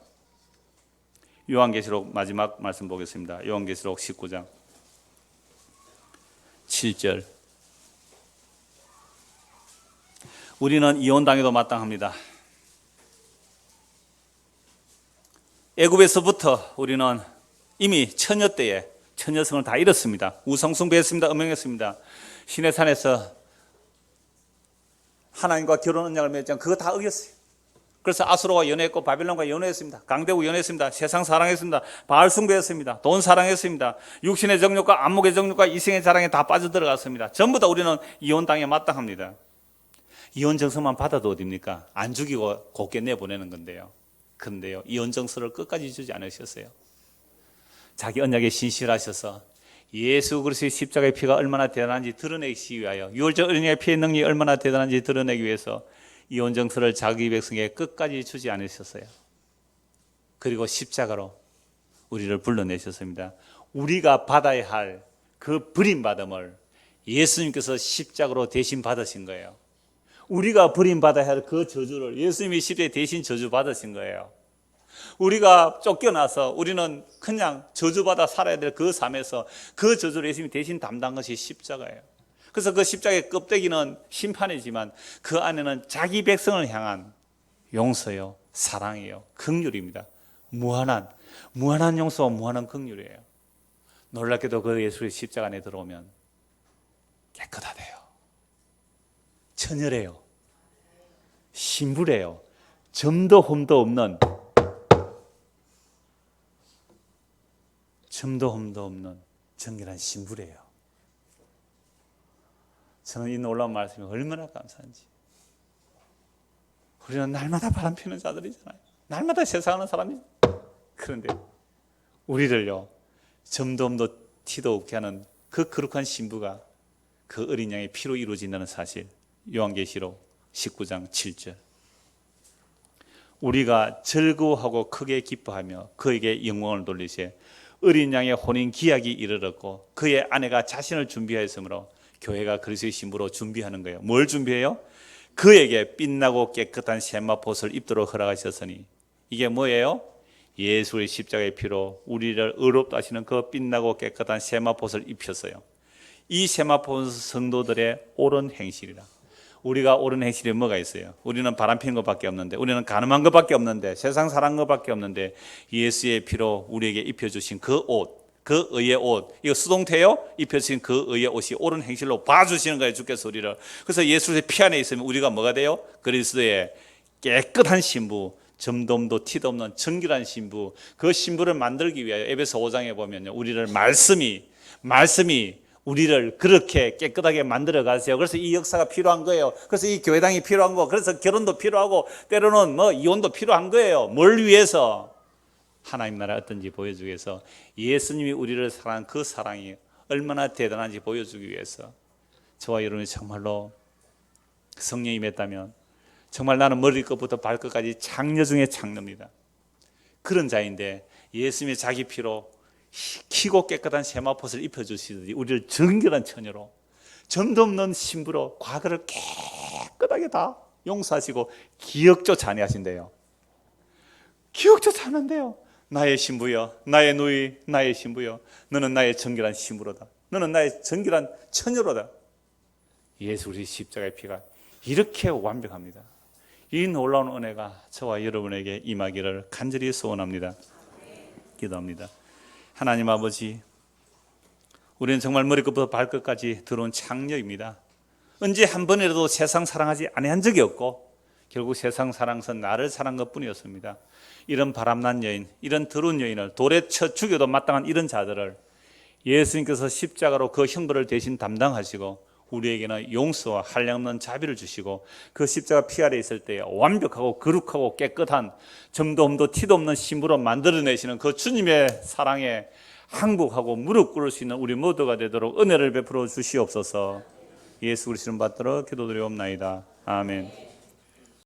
요한계시록 마지막 말씀 보겠습니다. 요한계시록 19장 7절. 우리는 이혼당해도 마땅합니다. 애굽에서부터 우리는 이미 처녀 때에 처녀성을 다 잃었습니다. 우상숭배했습니다. 음행했습니다. 시내산에서 하나님과 결혼 언약을 맺었지만 그거 다 어겼어요. 그래서 아수르와 연애했고 바빌론과 연애했습니다. 강대국 연애했습니다. 세상 사랑했습니다. 바알 숭배했습니다. 돈 사랑했습니다. 육신의 정욕과 안목의 정욕과 이생의 자랑에 다 빠져들어갔습니다. 전부 다 우리는 이혼당에 마땅합니다. 이혼 정서만 받아도 어딥니까? 안 죽이고 곱게 내보내는 건데요. 그런데요, 이혼 정서를 끝까지 주지 않으셨어요. 자기 언약에 신실하셔서 예수 그리스도의 십자가의 피가 얼마나 대단한지 드러내기 위하여, 유월절 어린이의 피의 능력이 얼마나 대단한지 드러내기 위해서 이혼 정서를 자기 백성에게 끝까지 주지 않으셨어요. 그리고 십자가로 우리를 불러내셨습니다. 우리가 받아야 할 그 버림받음을 예수님께서 십자가로 대신 받으신 거예요. 우리가 버림받아야 할 그 저주를 예수님이 십자가에 대신 저주 받으신 거예요. 우리가 쫓겨나서 우리는 그냥 저주받아 살아야 될 그 삶에서 그 저주를 예수님이 대신 담당한 것이 십자가예요. 그래서 그 십자가의 껍데기는 심판이지만 그 안에는 자기 백성을 향한 용서요, 사랑이요, 긍휼입니다. 무한한 용서와 무한한 긍휼이에요. 놀랍게도 그 예수의 십자가 안에 들어오면 깨끗하대요. 천혈해요. 신불해요. 점도 흠도 없는 정결한 신불이에요. 저는 이 놀라운 말씀이 얼마나 감사한지. 우리는 날마다 바람피는 자들이잖아요. 날마다 세상하는 사람이. 그런데 우리를요, 점도 흠도 티도 없게 하는 그 거룩한 신부가 그 어린 양의 피로 이루어진다는 사실. 요한계시록 19장 7절. 우리가 즐거워하고 크게 기뻐하며 그에게 영광을 돌리세 어린 양의 혼인 기약이 이르렀고 그의 아내가 자신을 준비하였으므로 교회가 그리스도의 신부로 준비하는 거예요. 뭘 준비해요? 그에게 빛나고 깨끗한 세마포옷을 입도록 허락하셨으니 이게 뭐예요? 예수의 십자가의 피로 우리를 의롭다 하시는 그 빛나고 깨끗한 세마포옷을 입혔어요. 이 세마포옷은 성도들의 옳은 행실이라. 우리가 옳은 행실이 뭐가 있어요? 우리는 바람피는 것밖에 없는데, 우리는 가늠한 것밖에 없는데, 세상 사랑한 것밖에 없는데 예수의 피로 우리에게 입혀주신 그 옷, 그 의의 옷, 이거 수동태요? 입혀주신 그 의의 옷이 옳은 행실로 봐주시는 거예요, 주께서 우리를. 그래서 예수의 피 안에 있으면 우리가 뭐가 돼요? 그리스도의 깨끗한 신부, 점도 없도 티도 없는 정결한 신부, 그 신부를 만들기 위하여 에베소 5장에 보면요, 우리를 말씀이 우리를 그렇게 깨끗하게 만들어 가세요. 그래서 이 역사가 필요한 거예요. 그래서 이 교회당이 필요한 거, 그래서 결혼도 필요하고 때로는 이혼도 필요한 거예요. 뭘 위해서? 하나님 나라 어떤지 보여주기 위해서, 예수님이 우리를 사랑한 그 사랑이 얼마나 대단한지 보여주기 위해서. 저와 여러분이 정말로 성령이 임했다면 정말 나는 머리끝부터 발끝까지 장녀 중에 장녀입니다. 그런 자인데 예수님이 자기 피로 희고 깨끗한 세마포옷을 입혀주시듯이 우리를 정결한 처녀로, 점도 없는 신부로 과거를 깨끗하게 다 용서하시고 기억조차 아니하신대요. 기억조차 안 한대요. 나의 신부여, 나의 누이, 나의 신부여, 너는 나의 정결한 신부로다. 너는 나의 정결한 처녀로다. 예수 우리 십자가의 피가 이렇게 완벽합니다. 이 놀라운 은혜가 저와 여러분에게 임하기를 간절히 소원합니다. 기도합니다. 하나님 아버지, 우리는 정말 머리끝부터 발끝까지 들어온 창녀입니다. 언제 한 번이라도 세상 사랑하지 아니한 적이 없고 결국 세상 사랑선 나를 사랑한 것뿐이었습니다. 이런 바람난 여인, 이런 더러운 여인을 돌에 쳐 죽여도 마땅한 이런 자들을 예수님께서 십자가로 그 형벌을 대신 담당하시고 우리에게는 용서와 한량없는 자비를 주시고 그 십자가 피 아래 있을 때 완벽하고 거룩하고 깨끗한 점도 흠도 티도 없는 신부로 만들어내시는 그 주님의 사랑에 항복하고 무릎 꿇을 수 있는 우리 모두가 되도록 은혜를 베풀어 주시옵소서. 예수 그리스도 받들어 기도드리옵나이다. 아멘.